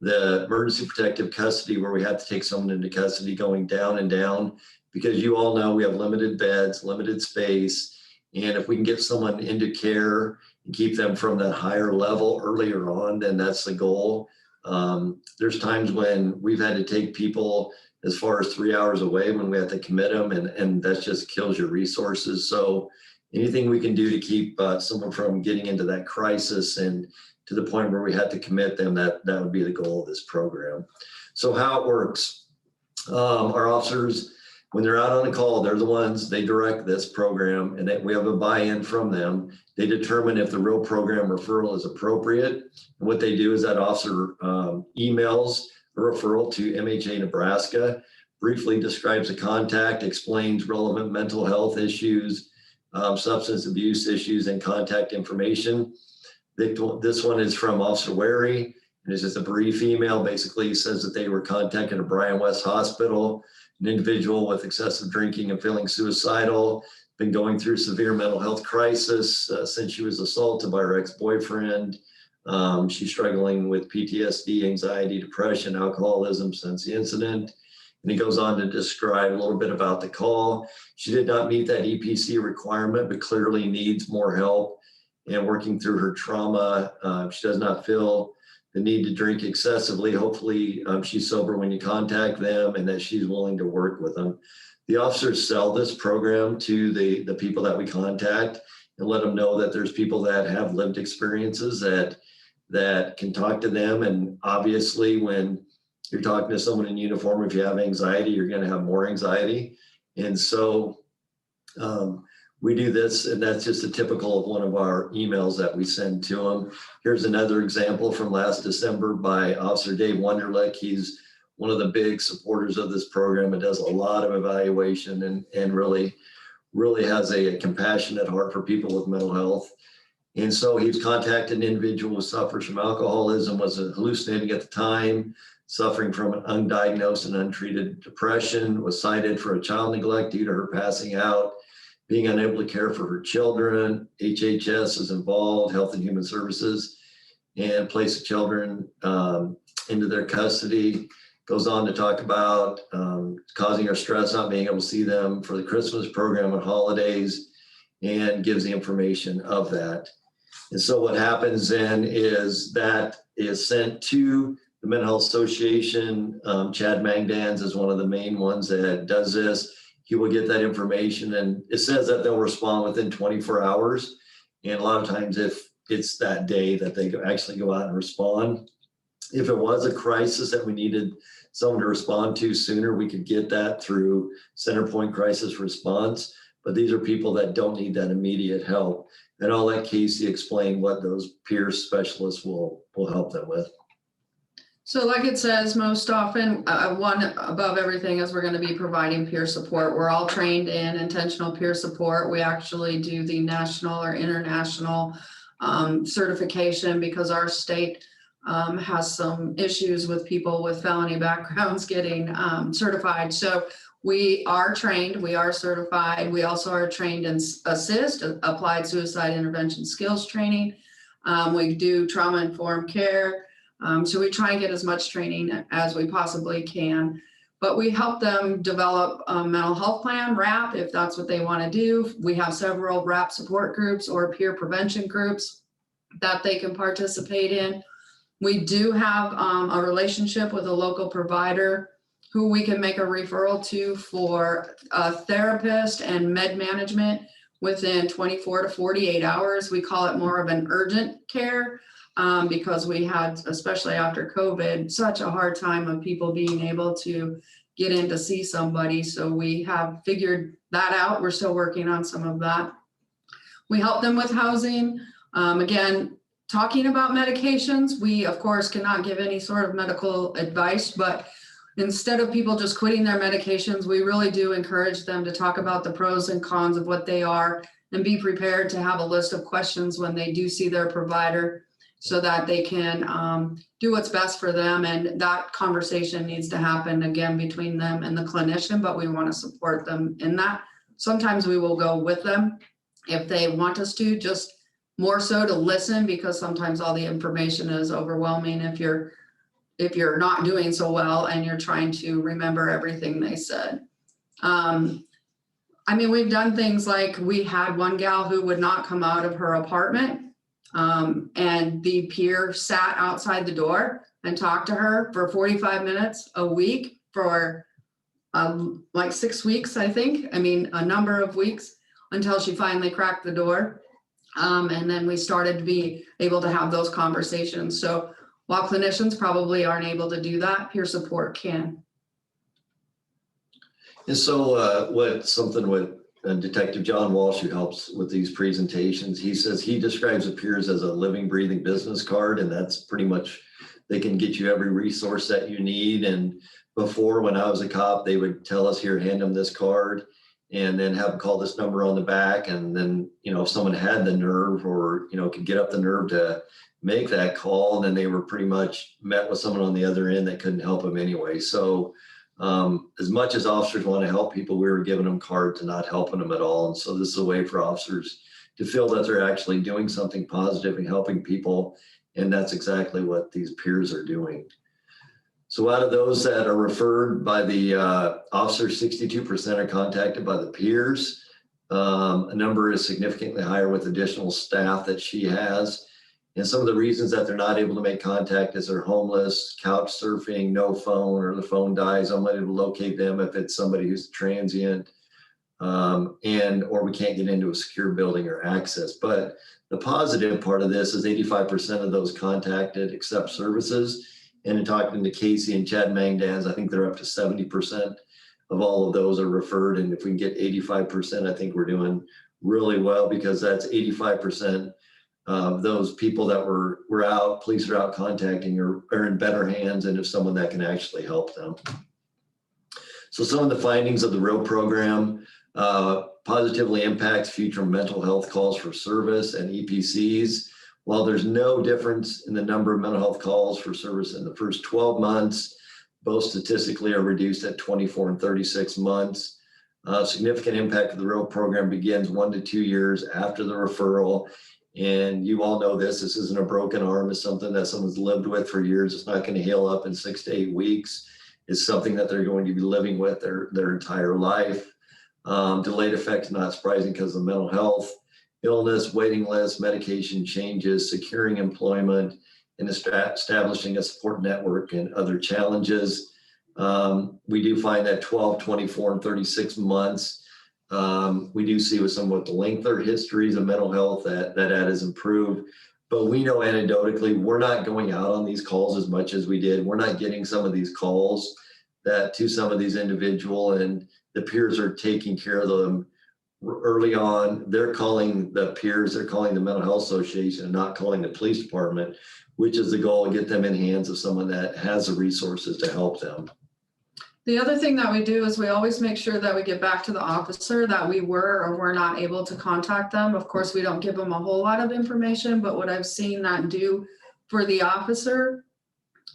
the emergency protective custody, where we have to take someone into custody, going down and down, because you all know we have limited beds, limited space. And if we can get someone into care and keep them from that higher level earlier on, then that's the goal. There's times when we've had to take people as far as 3 hours away when we have to commit them, and that just kills your resources. So anything we can do to keep someone from getting into that crisis and to the point where we had to commit them, that would be the goal of this program. So how it works, our officers, when they're out on a call, they're the ones, they direct this program, and we have a buy-in from them. They determine if the real program referral is appropriate. And what they do is that officer emails a referral to MHA Nebraska, briefly describes the contact, explains relevant mental health issues, substance abuse issues, and contact information. This one is from Officer Wary, and it's just a brief email. Basically says that they were contacted at Bryan West Hospital, an individual with excessive drinking and feeling suicidal, been going through severe mental health crisis since she was assaulted by her ex-boyfriend. She's struggling with PTSD, anxiety, depression, alcoholism since the incident. And he goes on to describe a little bit about the call. She did not meet that EPC requirement, but clearly needs more help and working through her trauma. She does not feel the need to drink excessively. Hopefully she's sober when you contact them and that she's willing to work with them. The officers sell this program to the people that we contact and let them know that there's people that have lived experiences that can talk to them. And obviously when you're talking to someone in uniform, if you have anxiety, you're going to have more anxiety. And so we do this, and that's just a typical of one of our emails that we send to them. Here's another example from last December by Officer Dave Wunderlich. He's one of the big supporters of this program and does a lot of evaluation and really has a compassionate heart for people with mental health. And so he's contacted an individual who suffers from alcoholism, was hallucinating at the time, suffering from an undiagnosed and untreated depression, was cited for a child neglect due to her passing out, being unable to care for her children. HHS is involved, Health and Human Services, and placed the children into their custody. Goes on to talk about causing her stress, not being able to see them for the Christmas program and holidays, and gives the information of that. And so what happens then is that is sent to the Mental Health Association. Chad Mangdans is one of the main ones that does this. He will get that information, and it says that they'll respond within 24 hours. And a lot of times if it's that day that they actually go out and respond. If it was a crisis that we needed someone to respond to sooner, we could get that through Centerpoint Crisis Response. But these are people that don't need that immediate help. And I'll let Casey explain what those peer specialists will help them with. So like it says, most often, one above everything is we're going to be providing peer support. We're all trained in intentional peer support. We actually do the national or international certification because our state has some issues with people with felony backgrounds getting certified. So we are trained, we are certified. We also are trained in ASSIST, Applied Suicide Intervention Skills Training. We do trauma-informed care. So we try and get as much training as we possibly can, but we help them develop a mental health plan, RAP, if that's what they want to do. We have several RAP support groups or peer prevention groups that they can participate in. We do have a relationship with a local provider who we can make a referral to for a therapist and med management within 24 to 48 hours. We call it more of an urgent care because we had, especially after COVID, such a hard time of people being able to get in to see somebody. So we have figured that out. We're still working on some of that. We help them with housing. Again, talking about medications, we of course cannot give any sort of medical advice, but instead of people just quitting their medications, we really do encourage them to talk about the pros and cons of what they are and be prepared to have a list of questions when they do see their provider so that they can do what's best for them. And that conversation needs to happen again between them and the clinician, but we want to support them in that. Sometimes we will go with them if they want us to, just more so to listen, because sometimes all the information is overwhelming if you're not doing so well and you're trying to remember everything they said. I mean, we've done things like we had one gal who would not come out of her apartment and the peer sat outside the door and talked to her for 45 minutes a week for like 6 weeks, I think. I mean, a number of weeks until she finally cracked the door. And then we started to be able to have those conversations. So while clinicians probably aren't able to do that, peer support can. And so something with Detective John Walsh, who helps with these presentations, he says he describes the peers as a living, breathing business card, and that's pretty much, they can get you every resource that you need. And before, when I was a cop, they would tell us, here, hand them this card, and then have them call this number on the back. And then, you know, if someone had the nerve or, you know, could get up the nerve to make that call, then they were pretty much met with someone on the other end that couldn't help them anyway. So as much as officers want to help people, we were giving them cards and not helping them at all. And so this is a way for officers to feel that they're actually doing something positive and helping people. And that's exactly what these peers are doing. So out of those that are referred by the officers, 62% are contacted by the peers. A number is significantly higher with additional staff that she has. And some of the reasons that they're not able to make contact is they're homeless, couch surfing, no phone, or the phone dies. I'm unable to locate them if it's somebody who's transient, or we can't get into a secure building or access. But the positive part of this is 85% of those contacted accept services. And in talking to Casey and Chad Mangdans, I think they're up to 70% of all of those are referred. And if we can get 85%, I think we're doing really well, because that's 85% of those people that were out, police are out contacting, are in better hands, and if someone that can actually help them. So some of the findings of the REAL program: positively impacts future mental health calls for service and EPCs. While there's no difference in the number of mental health calls for service in the first 12 months, both statistically are reduced at 24 and 36 months. Significant impact of the REAL program begins 1 to 2 years after the referral. And you all know this isn't a broken arm. It's something that someone's lived with for years. It's not going to heal up in 6 to 8 weeks. It's something that they're going to be living with their entire life. Delayed effects, not surprising because of mental health, illness, waiting lists, medication changes, securing employment, and establishing a support network, and other challenges. We do find that 12, 24, and 36 months, we do see with somewhat the lengthier histories of mental health that has improved. But we know anecdotally, we're not going out on these calls as much as we did. We're not getting some of these calls that to some of these individuals, and the peers are taking care of them early on. They're calling the peers, they're calling the mental health association, and not calling the police department, which is the goal, to get them in hands of someone that has the resources to help them. The other thing that we do is we always make sure that we get back to the officer that we were or were not able to contact them. Of course, we don't give them a whole lot of information, but what I've seen that do for the officer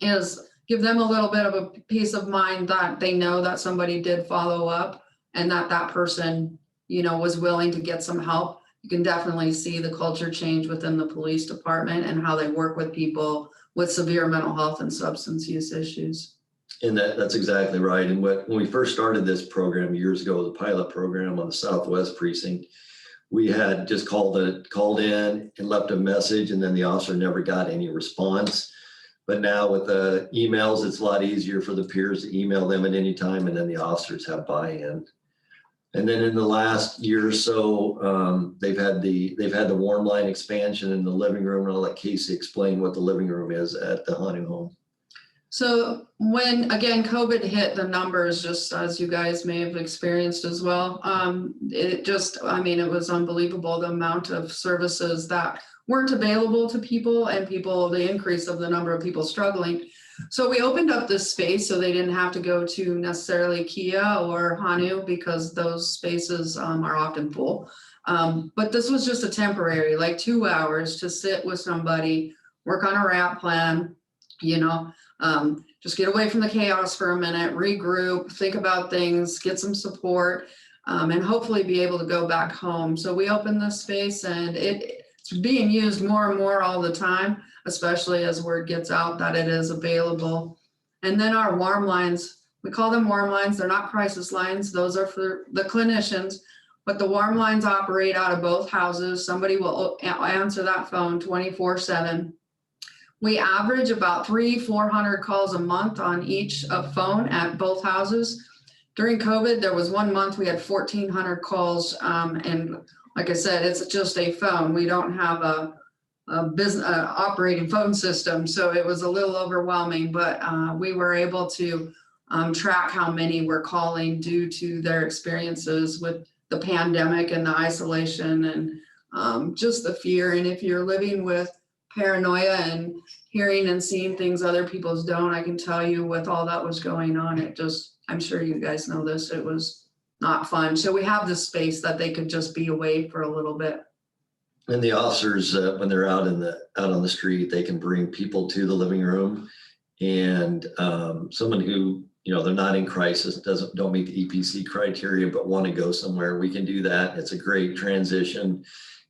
is give them a little bit of a peace of mind that they know that somebody did follow up, and that person, was willing to get some help. You can definitely see the culture change within the police department and how they work with people with severe mental health and substance use issues. And that's exactly right. And when we first started this program years ago, the pilot program on the Southwest precinct, we had just called in and left a message, and then the officer never got any response. But now with the emails, it's a lot easier for the peers to email them at any time, and then the officers have buy-in. And then in the last year or so, they've had the warm line expansion in the living room, and I'll let Casey explain what the living room is at the Hunting Home. So when, again, COVID hit, the numbers, just as you guys may have experienced as well, it was unbelievable, the amount of services that weren't available to people, and the increase of the number of people struggling. So we opened up this space so they didn't have to go to necessarily Kia or Hanu, because those spaces are often full. But this was just a temporary, like 2 hours to sit with somebody, work on a RAP plan, just get away from the chaos for a minute, regroup, think about things, get some support, and hopefully be able to go back home. So we opened this space, and it's being used more and more all the time, especially as word gets out that it is available. And then our warm lines, we call them warm lines. They're not crisis lines. Those are for the clinicians, but the warm lines operate out of both houses. Somebody will answer that phone 24/7. We average about 300-400 calls a month on each phone at both houses. During COVID, there was 1 month we had 1,400 calls, and like I said, it's just a phone. We don't have a business operating phone system, so it was a little overwhelming. But we were able to track how many were calling due to their experiences with the pandemic and the isolation and just the fear. And if you're living with paranoia and hearing and seeing things other people's don't, I can tell you with all that was going on, I'm sure you guys know this, it was not fun. So we have this space that they could just be away for a little bit. And the officers, when they're out on the street, they can bring people to the living room, and someone who, they're not in crisis, don't meet the EPC criteria, but want to go somewhere, we can do that. It's a great transition.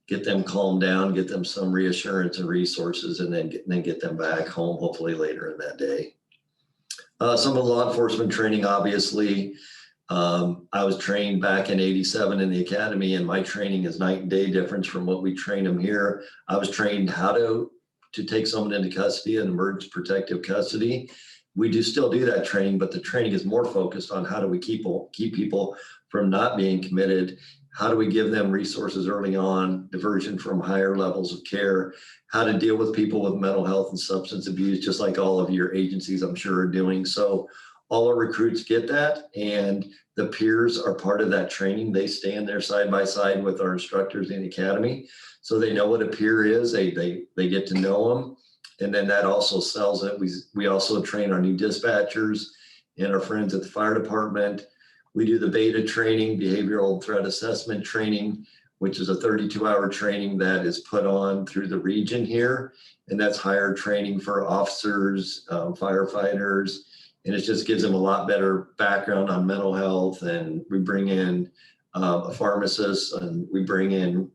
Get them calmed down, get them some reassurance and resources, and then get them back home, hopefully later in that day. Some of the law enforcement training, obviously, I was trained back in '87 in the academy, and my training is night and day difference from what we train them here. I was trained how to to take someone into custody and emergency protective custody. We do still do that training, but the training is more focused on how do we keep people from not being committed. How do we give them resources early on, diversion from higher levels of care, how to deal with people with mental health and substance abuse, just like all of your agencies, I'm sure, are doing. So all our recruits get that, and the peers are part of that training. They stand there side by side with our instructors in the academy. So they know what a peer is, they get to know them. And then that also sells it. We also train our new dispatchers and our friends at the fire department. We do the beta training, behavioral threat assessment training, which is a 32-hour training that is put on through the region here. And that's higher training for officers, firefighters, and it just gives them a lot better background on mental health. And we bring in a pharmacist, and we bring in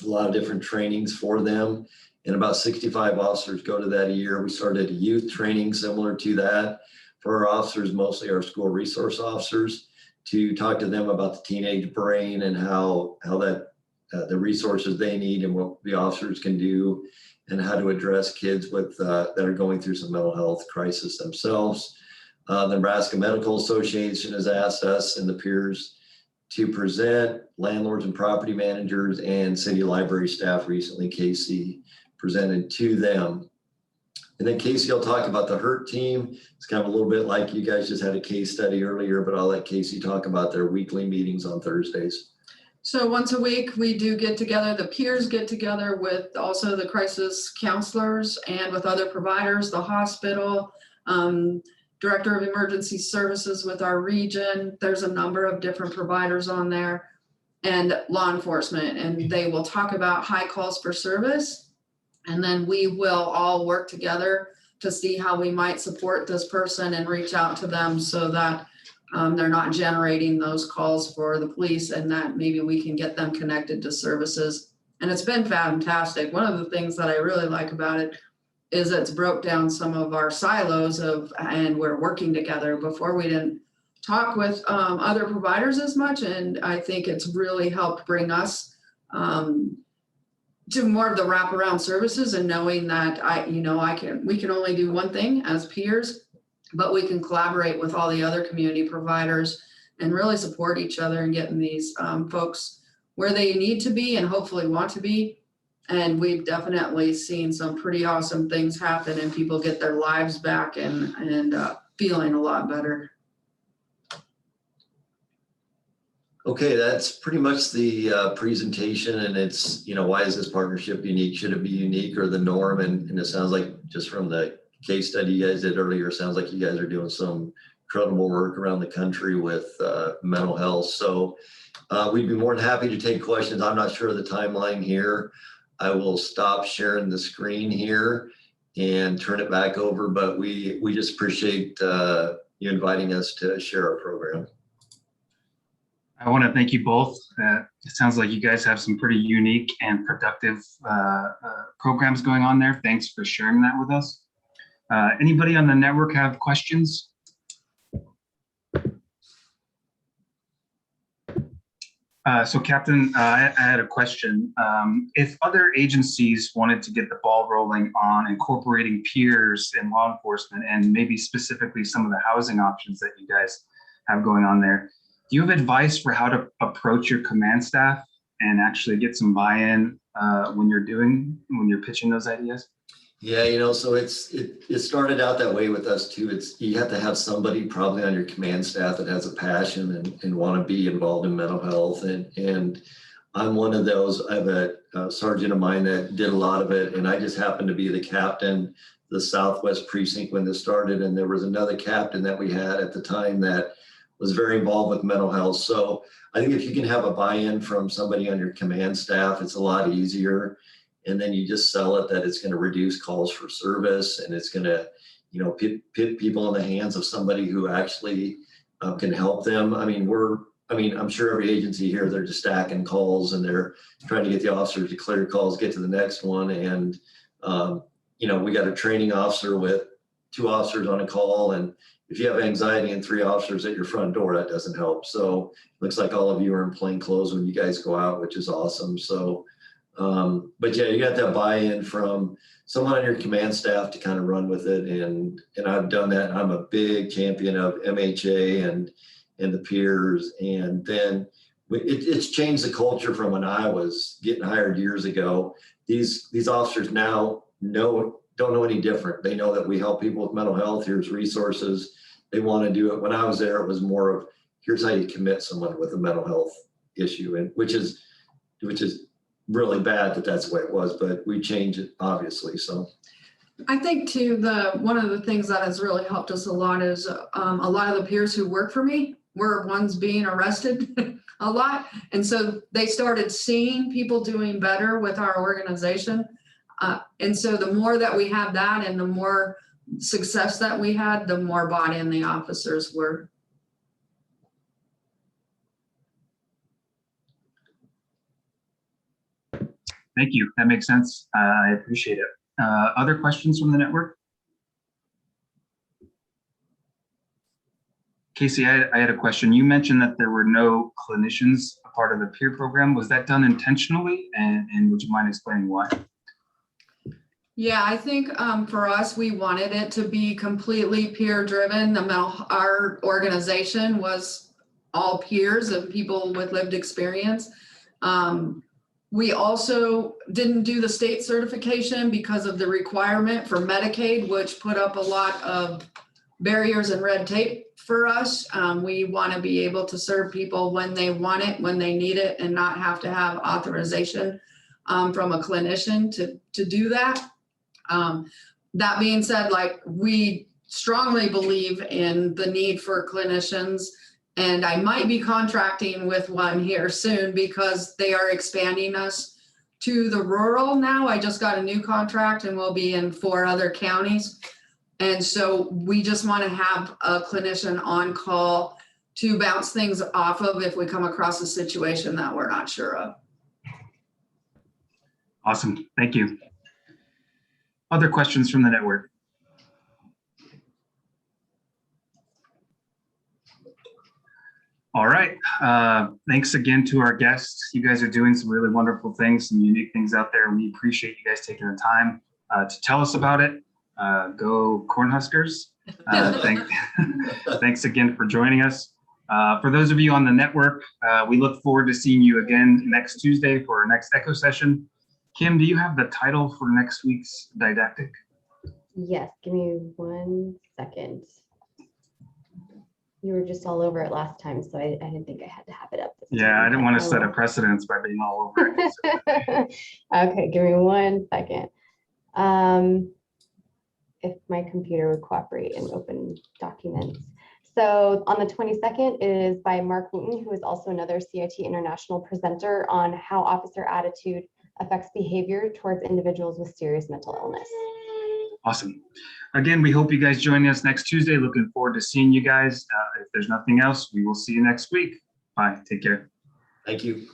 a lot of different trainings for them. And about 65 officers go to that a year. We started a youth training similar to that for our officers, mostly our school resource officers, to talk to them about the teenage brain and how that the resources they need and what the officers can do, and how to address kids with that are going through some mental health crisis themselves. The Nebraska Medical Association has asked us and the peers to present. Landlords and property managers and city library staff recently, Casey presented to them. And then Casey will talk about the HURT team. It's kind of a little bit like you guys just had a case study earlier, but I'll let Casey talk about their weekly meetings on Thursdays. So once a week, we do get together, the peers get together with also the crisis counselors and with other providers, the hospital, director of emergency services with our region. There's a number of different providers on there, and law enforcement, and they will talk about high calls for service. And then we will all work together to see how we might support this person and reach out to them so that they're not generating those calls for the police, and that maybe we can get them connected to services. And it's been fantastic. One of the things that I really like about it is it's broke down some of our silos and we're working together. Before we didn't talk with other providers as much, and I think it's really helped bring us to more of the wraparound services, and knowing that we can only do one thing as peers, but we can collaborate with all the other community providers and really support each other and getting these folks where they need to be and hopefully want to be. And we've definitely seen some pretty awesome things happen, and people get their lives back and feeling a lot better. Okay, that's pretty much the presentation, and it's, why is this partnership unique? Should it be unique or the norm? And it sounds like, just from the case study you guys did earlier, sounds like you guys are doing some incredible work around the country with mental health. So we'd be more than happy to take questions. I'm not sure of the timeline here. I will stop sharing the screen here and turn it back over, but we just appreciate you inviting us to share our program. I want to thank you both. It sounds like you guys have some pretty unique and productive programs going on there. Thanks for sharing that with us. Anybody on the network have questions? So Captain, I had a question. If other agencies wanted to get the ball rolling on incorporating peers in law enforcement, and maybe specifically some of the housing options that you guys have going on there, do you have advice for how to approach your command staff and actually get some buy-in when you're pitching those ideas? Yeah, so it started out that way with us too. You have to have somebody probably on your command staff that has a passion and want to be involved in mental health. And I'm one of those. I have a sergeant of mine that did a lot of it, and I just happened to be the captain, the Southwest precinct when this started. And there was another captain that we had at the time that was very involved with mental health. So I think if you can have a buy-in from somebody on your command staff, it's a lot easier. And then you just sell it that it's going to reduce calls for service, and it's going to, put people in the hands of somebody who actually can help them. I'm sure every agency here, they're just stacking calls and they're trying to get the officers to clear calls, get to the next one. And, we got a training officer with 2 officers on a call, and if you have anxiety and 3 officers at your front door, that doesn't help. So looks like all of you are in plain clothes when you guys go out, which is awesome. So But yeah, you got that buy-in from someone on your command staff to kind of run with it. And I've done that. I'm a big champion of MHA and the peers. And then it's changed the culture from when I was getting hired years ago. These officers now don't know any different. They know that we help people with mental health. Here's resources. They want to do it. When I was there, it was more of here's how you commit someone with a mental health issue, and which is really bad that that's the way it was, but we changed it obviously. So I think too, one of the things that has really helped us a lot is a lot of the peers who work for me were ones being arrested a lot. And so they started seeing people doing better with our organization. And so the more that we have that and the more success that we had, the more bought in the officers were. Thank you. That makes sense. I appreciate it. Other questions from the network? Casey, I had a question. You mentioned that there were no clinicians a part of the peer program. Was that done intentionally? And would you mind explaining why? Yeah, I think for us, we wanted it to be completely peer driven. Our organization was all peers and people with lived experience. We also didn't do the state certification because of the requirement for Medicaid, which put up a lot of barriers and red tape for us. We want to be able to serve people when they want it, when they need it, and not have to have authorization from a clinician to do that. That being said, like, we strongly believe in the need for clinicians, and I might be contracting with one here soon because they are expanding us to the rural now. I just got a new contract and we'll be in 4 other counties. And so we just want to have a clinician on call to bounce things off of if we come across a situation that we're not sure of. Awesome. Thank you. Other questions from the network? All right. Thanks again to our guests. You guys are doing some really wonderful things, some unique things out there. We appreciate you guys taking the time to tell us about it. Go Cornhuskers. Thanks again for joining us. For those of you on the network, we look forward to seeing you again next Tuesday for our next Echo session. Kim, do you have the title for next week's didactic? Yes, give me 1 second. You were just all over it last time, so I didn't think I had to have it up this time. Yeah, I didn't want to set a precedence by being all over it. Okay, give me 1 second. If my computer would cooperate and open documents. So on the 22nd is by Mark Wooten, who is also another CIT International presenter on how officer attitude affects behavior towards individuals with serious mental illness. Awesome. Again, we hope you guys join us next Tuesday. Looking forward to seeing you guys. If there's nothing else, we will see you next week. Bye. Take care. Thank you.